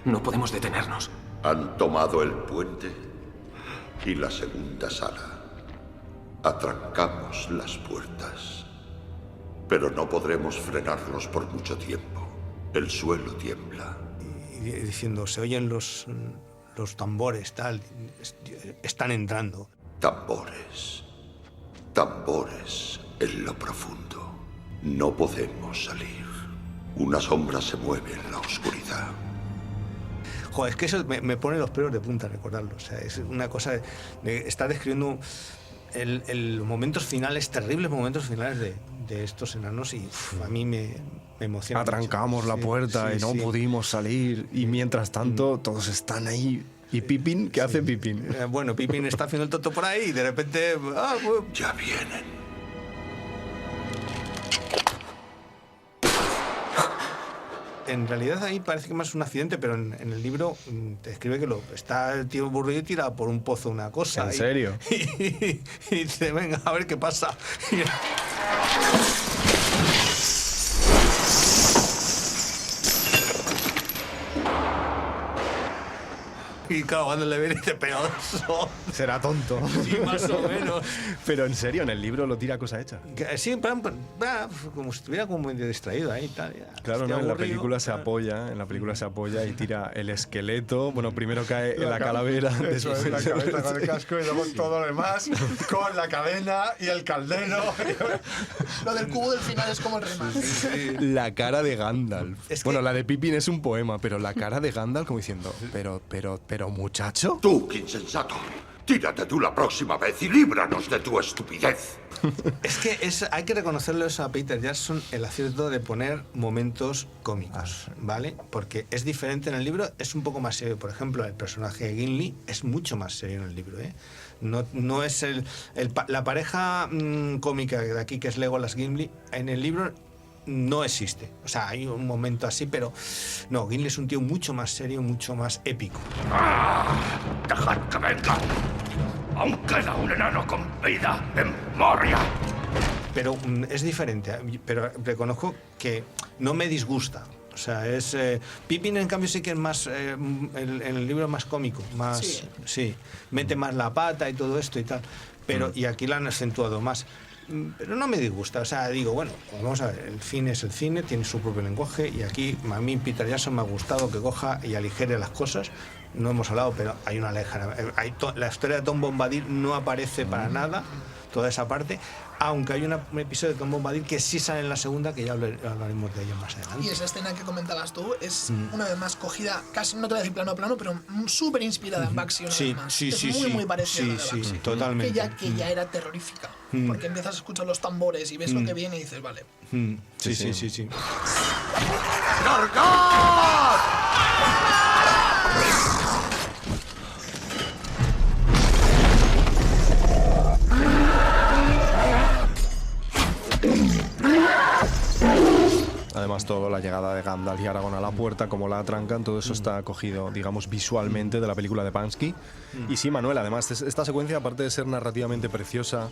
No podemos detenernos. Han tomado el puente y la segunda sala. Atrancamos las puertas. Pero no podremos frenarlos por mucho tiempo. El suelo tiembla. Y diciendo, se oyen los tambores, tal. Están entrando. Tambores. Tambores en lo profundo. No podemos salir. Una sombra se mueve en la oscuridad. Joder, es que eso me pone los pelos de punta recordarlo. O sea, es una cosa está describiendo los momentos finales, terribles momentos finales de estos enanos y a mí me emociona. Atrancamos la puerta y no pudimos salir y mientras tanto todos están ahí. ¿Y Pippin? ¿Qué hace Pippin? Bueno, Pippin está haciendo el tonto por ahí y de repente... Ya vienen. En realidad ahí parece que más es un accidente, pero en el libro te escribe que está el tío burrillo tirado por un pozo una cosa. ¿En serio? Y dice, venga, a ver qué pasa. Y claro, cuando le ve dice, pero eso... Será tonto. Sí, más o menos. Pero en serio, en el libro lo tira cosa hecha. Sí, en plan, como si estuviera como medio distraído ahí y tal. Claro, ¿no? En la película se apoya y tira el esqueleto. Bueno, primero cae en la calavera. Eso es, la cabeza con el casco y luego todo lo demás con la cadena y el caldero. Lo del cubo del final es como el remate. La cara de Gandalf. Bueno, la de Pippin es un poema, pero la cara de Gandalf como diciendo, pero muchacho. Tú, qué insensato. Tírate tú la próxima vez y líbranos de tu estupidez. Es que hay que reconocerle eso a Peter Jackson, el acierto de poner momentos cómicos, ¿vale? Porque es diferente en el libro, es un poco más serio. Por ejemplo, el personaje de Gimli es mucho más serio en el libro, ¿eh? No es la pareja cómica de aquí, que es Legolas Gimli, en el libro no existe. O sea, hay un momento así, pero no, Gimli es un tío mucho más serio, mucho más épico. ¡Dejad que venga! ¡Aún queda un enano con vida en Moria! Pero es diferente, pero reconozco que no me disgusta. O sea, es... Pippin, en cambio, sí que es más... en el libro es más cómico, más... Sí, mete más la pata y todo esto y tal. Pero, y aquí la han acentuado más. Pero no me disgusta, o sea, digo, bueno, vamos a ver, el cine es el cine, tiene su propio lenguaje y aquí a mí Peter Jackson me ha gustado que coja y aligere las cosas. No hemos hablado, pero hay una alejera. La historia de Tom Bombadil no aparece para nada, toda esa parte, aunque hay un episodio de Tom Bombadil que sí sale en la segunda, que ya hablaremos de ello más adelante. Y esa escena que comentabas tú es una vez más cogida, casi no te voy a decir plano a plano, pero súper inspirada en Baxi. Es muy parecida a la de Baxi. Totalmente. Que ya era terrorífica, porque empiezas a escuchar los tambores y ves lo que viene y dices, vale. Sí. ¡Largad! Además, todo, la llegada de Gandalf y Aragorn a la puerta, como la atrancan, todo eso está cogido, digamos, visualmente de la película de Bansky. Y sí, Manuel, además, esta secuencia, aparte de ser narrativamente preciosa,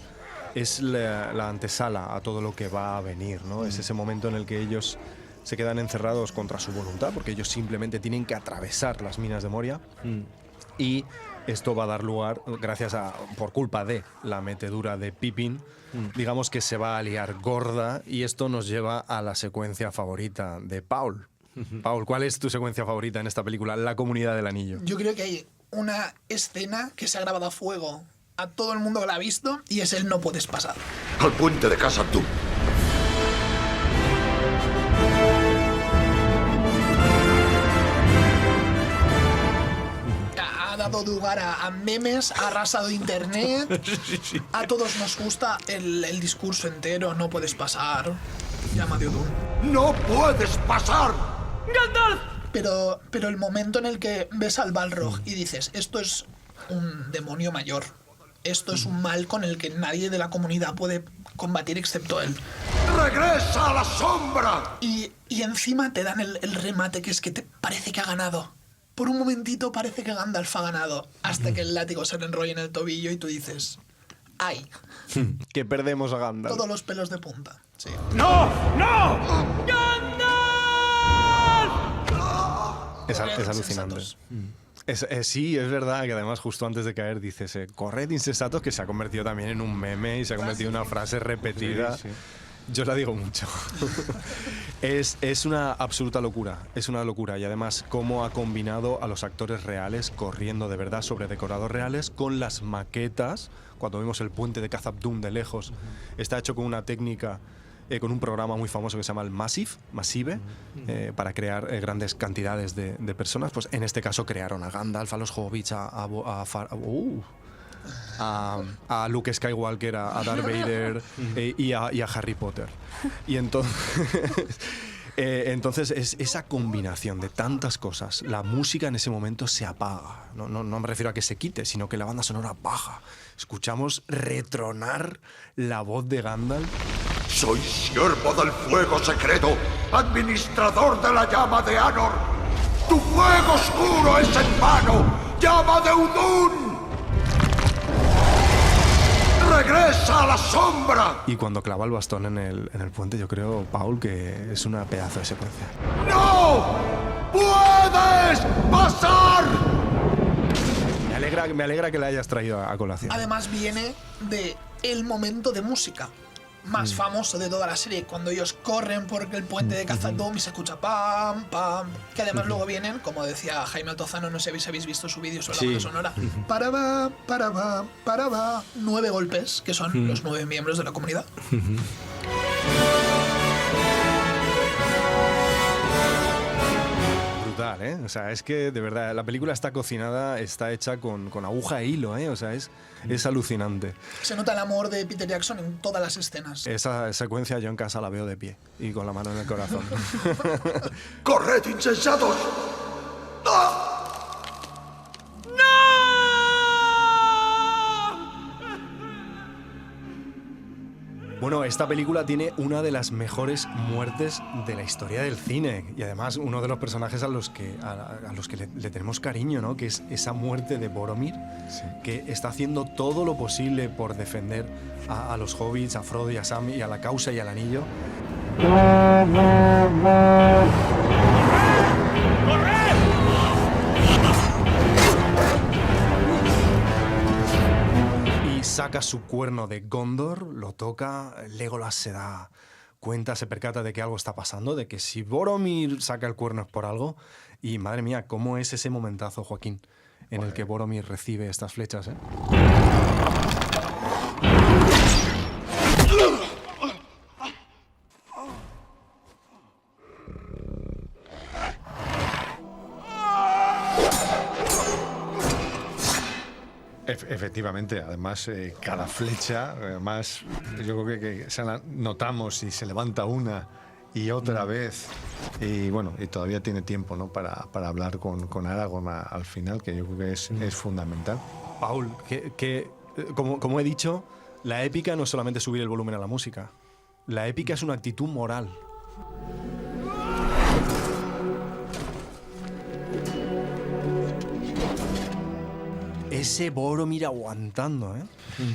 es la antesala a todo lo que va a venir, ¿no? Es ese momento en el que ellos se quedan encerrados contra su voluntad, porque ellos simplemente tienen que atravesar las minas de Moria. Y esto va a dar lugar, por culpa de la metedura de Pippin, digamos que se va a liar gorda, y esto nos lleva a la secuencia favorita de Paul. Paul, ¿cuál es tu secuencia favorita en esta película, La Comunidad del Anillo? Yo creo que hay una escena que se ha grabado a fuego a todo el mundo que la ha visto, y es el No puedes pasar. Al puente de Khazad Dûm. Ha dado lugar a memes, ha arrasado internet. A todos nos gusta el discurso entero. No puedes pasar. Llama de Odún. ¡No puedes pasar! ¡Gandalf! Pero el momento en el que ves al Balrog y dices, esto es un demonio mayor. Esto es un mal con el que nadie de la comunidad puede combatir excepto él. ¡Regresa a la sombra! Y encima te dan el remate, que es que te parece que ha ganado. Por un momentito parece que Gandalf ha ganado, hasta que el látigo se le enrolla en el tobillo y tú dices, ¡ay! Que perdemos a Gandalf. Todos los pelos de punta. Sí. ¡No! ¡No! Es alucinante. Sí, es verdad que además justo antes de caer dices, corred insensatos, que se ha convertido también en un meme y se ha convertido en una frase repetida. Sí. Yo la digo mucho. Es una absoluta locura, es una locura. Y además, cómo ha combinado a los actores reales corriendo de verdad sobre decorados reales con las maquetas. Cuando vemos el puente de Khazad Dûm de lejos, está hecho con una técnica, con un programa muy famoso que se llama el Massive, para crear grandes cantidades de personas. Pues en este caso crearon a Gandalf, a los hobbits, a Luke Skywalker, a Darth Vader y a Harry Potter. Y entonces es esa combinación de tantas cosas. La música en ese momento se apaga. No me refiero a que se quite, sino que la banda sonora baja. Escuchamos retronar la voz de Gandalf. Soy siervo del fuego secreto, administrador de la llama de Anor. ¡Tu fuego oscuro es en vano! ¡Llama de Udún! ¡Regresa a la sombra! Y cuando clava el bastón en el puente, yo creo, Paul, que es una pedazo de secuencia. ¡No! ¡Puedes pasar! alegra que la hayas traído a colación. Además viene de el momento de música más famoso de toda la serie, cuando ellos corren por el puente de Khazad-dûm y se escucha pam, pam, que además luego vienen, como decía Jaime Altozano, no sé si habéis visto su vídeo sobre la banda sonora, para va, 9 golpes, que son los 9 miembros de la comunidad. Brutal, ¿eh? O sea, es que de verdad la película está cocinada, está hecha con aguja e hilo, ¿eh? O sea, es alucinante. Se nota el amor de Peter Jackson en todas las escenas. Esa secuencia yo en casa la veo de pie y con la mano en el corazón. ¡Corred, insensatos! ¡Ah! Bueno, esta película tiene una de las mejores muertes de la historia del cine y además uno de los personajes a los que le tenemos cariño, ¿no? Que es esa muerte de Boromir, que está haciendo todo lo posible por defender a los hobbits, a Frodo y a Sam y a la causa y al anillo. Saca su cuerno de Gondor, lo toca, Legolas se da cuenta, se percata de que algo está pasando, de que si Boromir saca el cuerno es por algo. Y madre mía, ¿cómo es ese momentazo, Joaquín, en el que Boromir recibe estas flechas, eh? Efectivamente, además cada flecha, además yo creo que notamos si se levanta una y otra vez y bueno, y todavía tiene tiempo, ¿no? para hablar con Aragorn al final, que yo creo que es fundamental. Paul, como he dicho, la épica no es solamente subir el volumen a la música, la épica es una actitud moral. Ese Boromir aguantando, ¿eh?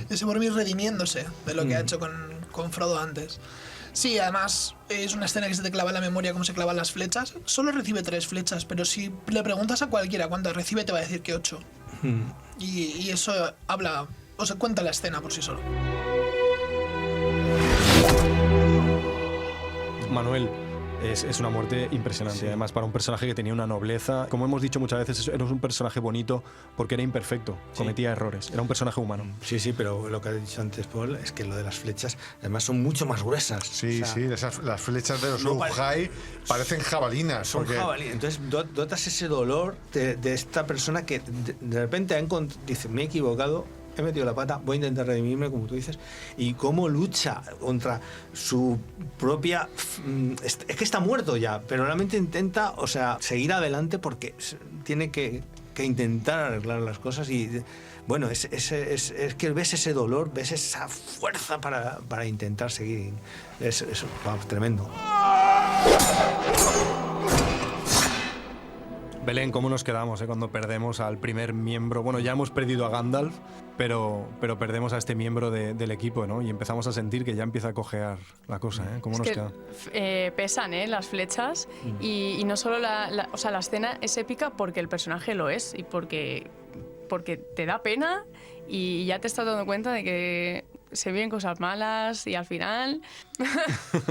Ese Boromir redimiéndose de lo que ha hecho con Frodo antes. Sí, además es una escena que se te clava en la memoria como se clavan las flechas. Solo recibe 3 flechas, pero si le preguntas a cualquiera cuántas recibe, te va a decir que 8. Y eso habla, o sea, cuenta la escena por sí solo. Manuel, es una muerte impresionante. Sí. Además, para un personaje que tenía una nobleza. Como hemos dicho muchas veces, era un personaje bonito porque era imperfecto, cometía errores. Era un personaje humano. Sí, sí, pero lo que ha dicho antes Paul es que lo de las flechas, además, son mucho más gruesas. Sí, o sea, las flechas de los Uruk-hai parecen jabalinas. Son jabalinas. Entonces, dotas ese dolor de esta persona que de repente dice, me he equivocado, he metido la pata, voy a intentar redimirme, como tú dices, y cómo lucha contra su propia... Es que está muerto ya, pero realmente intenta, o sea, seguir adelante porque tiene que intentar arreglar las cosas y, bueno, es que ves ese dolor, ves esa fuerza para intentar seguir. Es vamos, tremendo. Belén, ¿cómo nos quedamos cuando perdemos al primer miembro? Bueno, ya hemos perdido a Gandalf, pero perdemos a este miembro del equipo, ¿no? Y empezamos a sentir que ya empieza a cojear la cosa, ¿eh? ¿Cómo nos queda? Pesan, las flechas y no solo o sea, la escena es épica porque el personaje lo es y porque te da pena y ya te estás dando cuenta de que se vienen cosas malas y al final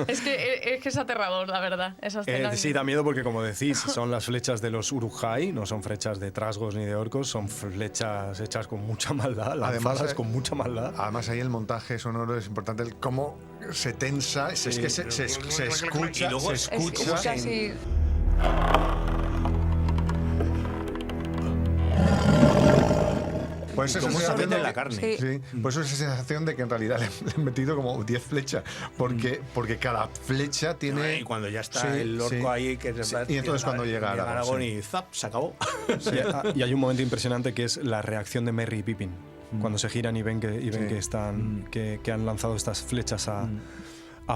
es que es aterrador, la verdad, esa escena. Sí, da miedo porque, como decís, son las flechas de los Uruk-hai, no son flechas de trasgos ni de orcos, son flechas hechas con mucha maldad, lanzadas con mucha maldad. Además, ahí el montaje sonoro es importante, el cómo se tensa, es que se escucha, y luego se escucha. Pues esa sensación de la carne. Sí. Pues esa sensación de que en realidad le han metido como 10 flechas, porque cada flecha tiene... Y cuando ya está el orco ahí... Y entonces cuando llega Aragorn y ¡zap! Se acabó. Y hay un momento impresionante que es la reacción de Merry y Pippin, cuando se giran y ven que han lanzado estas flechas a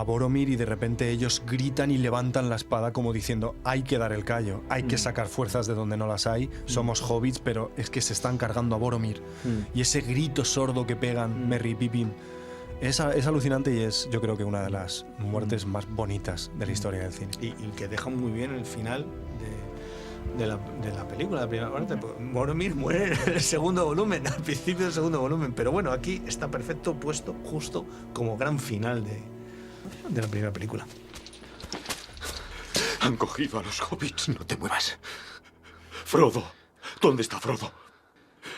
Boromir y de repente ellos gritan y levantan la espada como diciendo hay que dar el callo, hay que sacar fuerzas de donde no las hay, somos hobbits, pero es que se están cargando a Boromir. Y ese grito sordo que pegan Merry y Pippin es alucinante y es, yo creo que una de las muertes más bonitas de la historia del cine. Y que deja muy bien el final de la película, la primera parte. Boromir muere en el segundo volumen, al principio del segundo volumen, pero bueno, aquí está perfecto puesto justo como gran final de la primera película. Han cogido a los hobbits. No te muevas. Frodo. ¿Dónde está Frodo?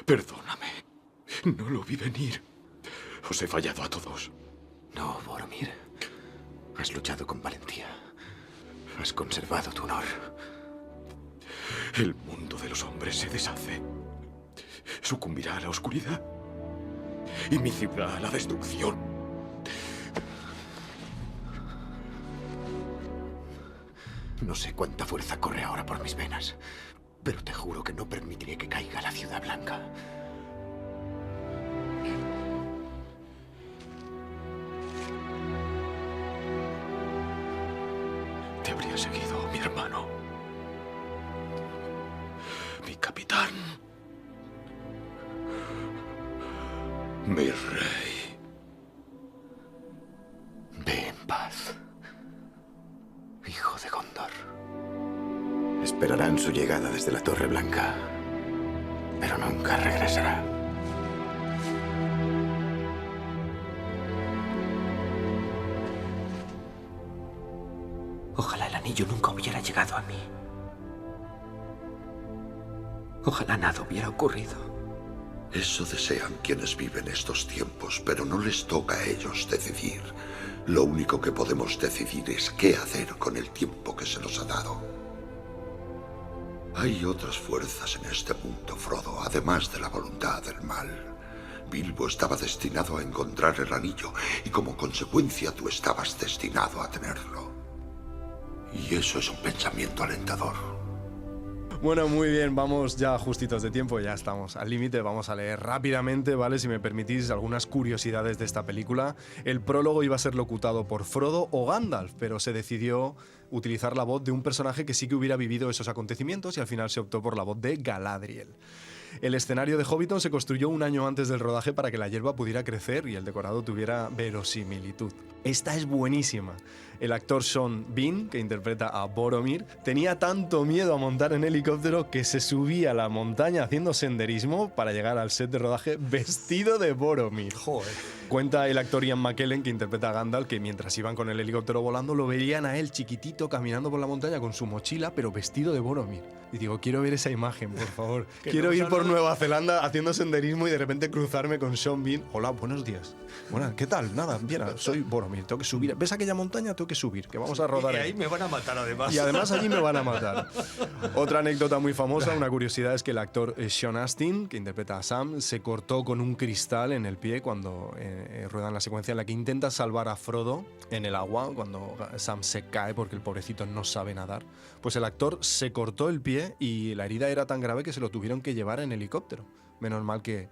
Perdóname. No lo vi venir. Os he fallado a todos. No, Boromir. Has luchado con valentía. Has conservado tu honor. El mundo de los hombres se deshace. Sucumbirá a la oscuridad. Y mi ciudad a la destrucción. No sé cuánta fuerza corre ahora por mis venas, pero te juro que no permitiré que caiga la Ciudad Blanca. Te habría seguido, mi hermano. Mi capitán. Mi rey. Ve en paz, hijo de Gondor. Esperarán su llegada desde la Torre Blanca, pero nunca regresará. Ojalá el anillo nunca hubiera llegado a mí. Ojalá nada hubiera ocurrido. Eso desean quienes viven estos tiempos, pero no les toca a ellos decidir. Lo único que podemos decidir es qué hacer con el tiempo que se nos ha dado. Hay otras fuerzas en este mundo, Frodo, además de la voluntad del mal. Bilbo estaba destinado a encontrar el anillo y como consecuencia tú estabas destinado a tenerlo. Y eso es un pensamiento alentador. Bueno, muy bien, vamos ya justitos de tiempo, ya estamos al límite, vamos a leer rápidamente, ¿vale? Si me permitís, algunas curiosidades de esta película. El prólogo iba a ser locutado por Frodo o Gandalf, pero se decidió utilizar la voz de un personaje que sí que hubiera vivido esos acontecimientos y al final se optó por la voz de Galadriel. El escenario de Hobbiton se construyó un año antes del rodaje para que la hierba pudiera crecer y el decorado tuviera verosimilitud. Esta es buenísima. El actor Sean Bean, que interpreta a Boromir, tenía tanto miedo a montar en helicóptero que se subía a la montaña haciendo senderismo para llegar al set de rodaje vestido de Boromir. Joder. Cuenta el actor Ian McKellen, que interpreta a Gandalf, que mientras iban con el helicóptero volando lo veían a él chiquitito caminando por la montaña con su mochila, pero vestido de Boromir. Y digo, quiero ver esa imagen, por favor. Quiero ir por Nueva Zelanda haciendo senderismo y de repente cruzarme con Sean Bean. Hola, buenos días. Bueno, ¿qué tal? Nada, bien, soy Boromir, tengo que subir. ¿Ves aquella montaña? Tengo que subir, que vamos a rodar. Y ahí me van a matar además. Y además allí me van a matar. Otra anécdota muy famosa, una curiosidad, es que el actor Sean Astin, que interpreta a Sam, se cortó con un cristal en el pie cuando ruedan la secuencia en la que intenta salvar a Frodo en el agua, cuando Sam se cae porque el pobrecito no sabe nadar. Pues el actor se cortó el pie y la herida era tan grave que se lo tuvieron que llevar en helicóptero. Menos mal que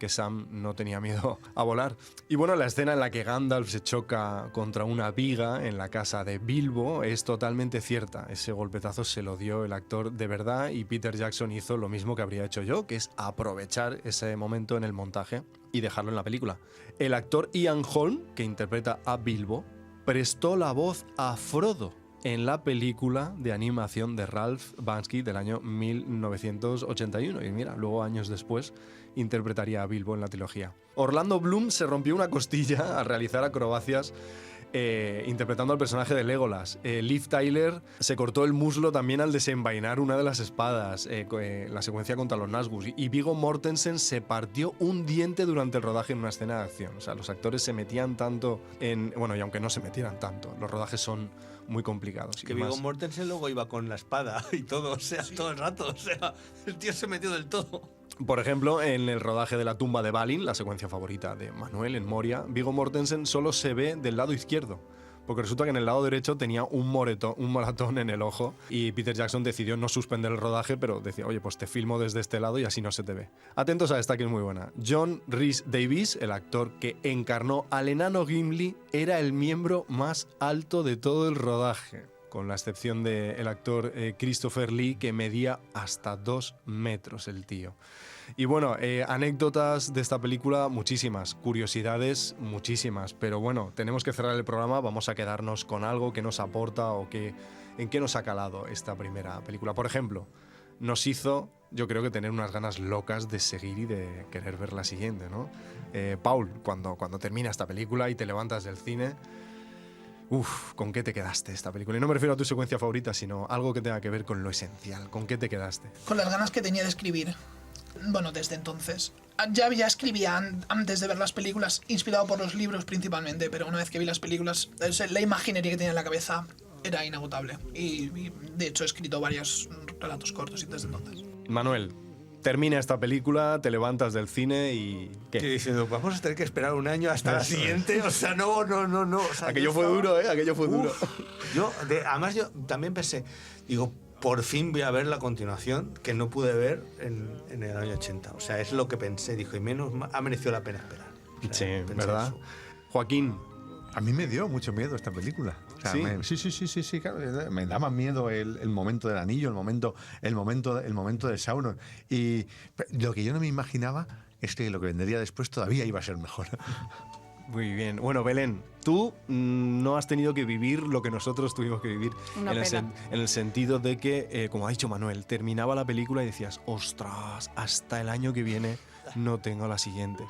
Sam no tenía miedo a volar. Y bueno, la escena en la que Gandalf se choca contra una viga en la casa de Bilbo es totalmente cierta. Ese golpetazo se lo dio el actor de verdad y Peter Jackson hizo lo mismo que habría hecho yo, que es aprovechar ese momento en el montaje y dejarlo en la película. El actor Ian Holm, que interpreta a Bilbo, prestó la voz a Frodo en la película de animación de Ralph Bansky del año 1981. Y mira, luego años después interpretaría a Bilbo en la trilogía. Orlando Bloom se rompió una costilla al realizar acrobacias interpretando al personaje de Legolas. Liv Tyler se cortó el muslo también al desenvainar una de las espadas, la secuencia contra los Nazgûl. Y Viggo Mortensen se partió un diente durante el rodaje en una escena de acción. O sea, los actores se metían tanto en... Bueno, y aunque no se metieran tanto, los rodajes son muy complicados. Que Viggo Mortensen luego iba con la espada y todo, o sea, todo el rato. O sea, el tío se metió del todo. Por ejemplo, en el rodaje de la tumba de Balin, la secuencia favorita de Manuel en Moria, Viggo Mortensen solo se ve del lado izquierdo, porque resulta que en el lado derecho tenía un moratón en el ojo y Peter Jackson decidió no suspender el rodaje, pero decía, oye, pues te filmo desde este lado y así no se te ve. Atentos a esta que es muy buena. John Rhys Davies, el actor que encarnó al enano Gimli, era el miembro más alto de todo el rodaje, con la excepción del actor Christopher Lee, que medía hasta 2 metros el tío. Y bueno, anécdotas de esta película, muchísimas. Curiosidades, muchísimas. Pero bueno, tenemos que cerrar el programa. Vamos a quedarnos con algo que nos aporta o en qué nos ha calado esta primera película. Por ejemplo, nos hizo, yo creo que tener unas ganas locas de seguir y de querer ver la siguiente, ¿no? Paul, cuando termina esta película y te levantas del cine, ¿con qué te quedaste esta película? Y no me refiero a tu secuencia favorita, sino algo que tenga que ver con lo esencial. ¿Con qué te quedaste? Con las ganas que tenía de escribir. Bueno, desde entonces. Ya escribía antes de ver las películas, inspirado por los libros principalmente, pero una vez que vi las películas, la imaginería que tenía en la cabeza era inagotable. Y de hecho he escrito varios relatos cortos y desde entonces. Manuel, termina esta película, te levantas del cine y... ¿qué? Que diciendo, vamos a tener que esperar un año hasta la siguiente. O sea, no. O sea, aquello fue duro, ¿eh? Aquello fue duro. Además, yo también pensé, digo, por fin voy a ver la continuación que no pude ver en el año 80. O sea, es lo que pensé. Dijo, y menos ha merecido la pena esperar. O sea, sí, ¿verdad? Eso. Joaquín. A mí me dio mucho miedo esta película. O sea, sí, claro. Me daba miedo el momento del anillo, el momento de Sauron. Y lo que yo no me imaginaba es que lo que vendría después todavía iba a ser mejor. Muy bien. Bueno, Belén, tú no has tenido que vivir lo que nosotros tuvimos que vivir. En el sentido de que, como ha dicho Manuel, terminaba la película y decías, ostras, hasta el año que viene no tengo la siguiente.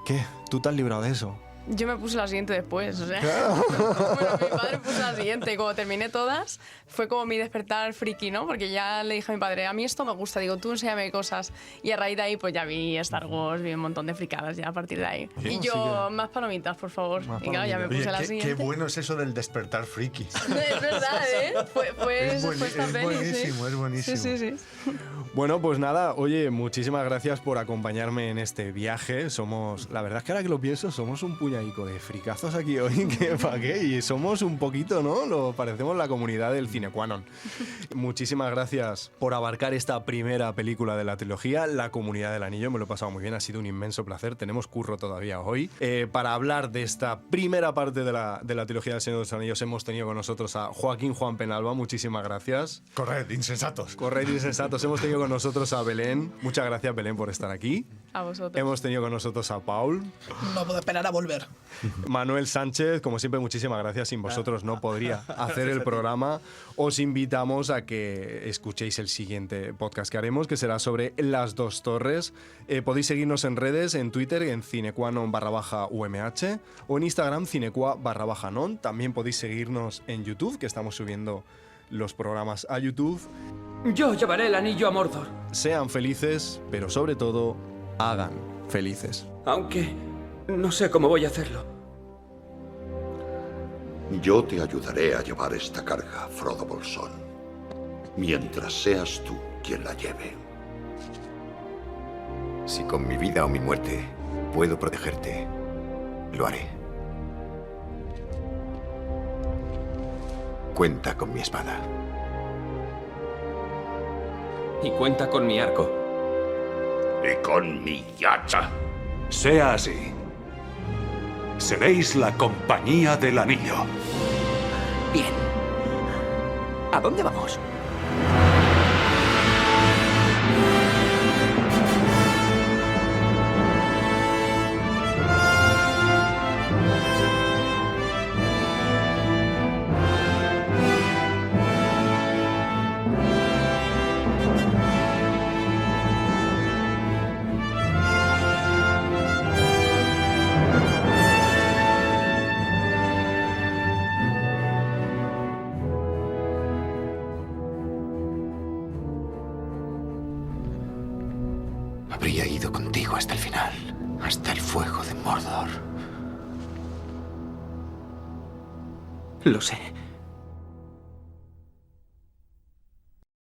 ¿Qué? ¿Tú te has librado de eso? Yo me puse la siguiente después, o sea. Claro. Bueno, mi padre puso la siguiente y como terminé todas, fue como mi despertar friki, ¿no? Porque ya le dije a mi padre, a mí esto me gusta, digo, tú enséñame cosas. Y a raíz de ahí, pues ya vi Star Wars, vi un montón de fricadas ya a partir de ahí. Y yo, más palomitas, por favor. Y claro, ya me puse la siguiente. Qué bueno es eso del despertar friki. Es verdad, ¿eh? Fue esta peli, buenísimo, es buenísimo. Sí. Bueno, pues nada, oye, muchísimas gracias por acompañarme en este viaje. La verdad es que ahora que lo pienso, somos un puñadico de fricazos aquí hoy, que pa' qué, y somos un poquito, ¿no? Parecemos la comunidad del Cinequanon. Muchísimas gracias por abarcar esta primera película de la trilogía, La Comunidad del Anillo. Me lo he pasado muy bien, ha sido un inmenso placer. Tenemos curro todavía hoy. Para hablar de esta primera parte de la trilogía del Señor de los Anillos hemos tenido con nosotros a Joaquín Juan Penalba. Muchísimas gracias. Corred, insensatos. Hemos tenido con nosotros a Belén. Muchas gracias, Belén, por estar aquí. A vosotros. Hemos tenido con nosotros a Paul. No puedo esperar a volver. Manuel Sánchez, como siempre, muchísimas gracias. Sin vosotros no podría hacer el programa. Os invitamos a que escuchéis el siguiente podcast que haremos, que será sobre Las Dos Torres. Podéis seguirnos en redes, en Twitter, en cinequanon_UMH o en Instagram, cinecua_non. También podéis seguirnos en YouTube, que estamos subiendo los programas a YouTube. Yo llevaré el anillo a Mordor. Sean felices, pero sobre todo, hagan felices. Aunque no sé cómo voy a hacerlo. Yo te ayudaré a llevar esta carga, Frodo Bolsón, mientras seas tú quien la lleve. Si con mi vida o mi muerte puedo protegerte, lo haré. Cuenta con mi espada. Y cuenta con mi arco. Y con mi hacha. Sea así. Seréis la compañía del anillo. Bien. ¿A dónde vamos? Habría ido contigo hasta el final, hasta el fuego de Mordor. Lo sé.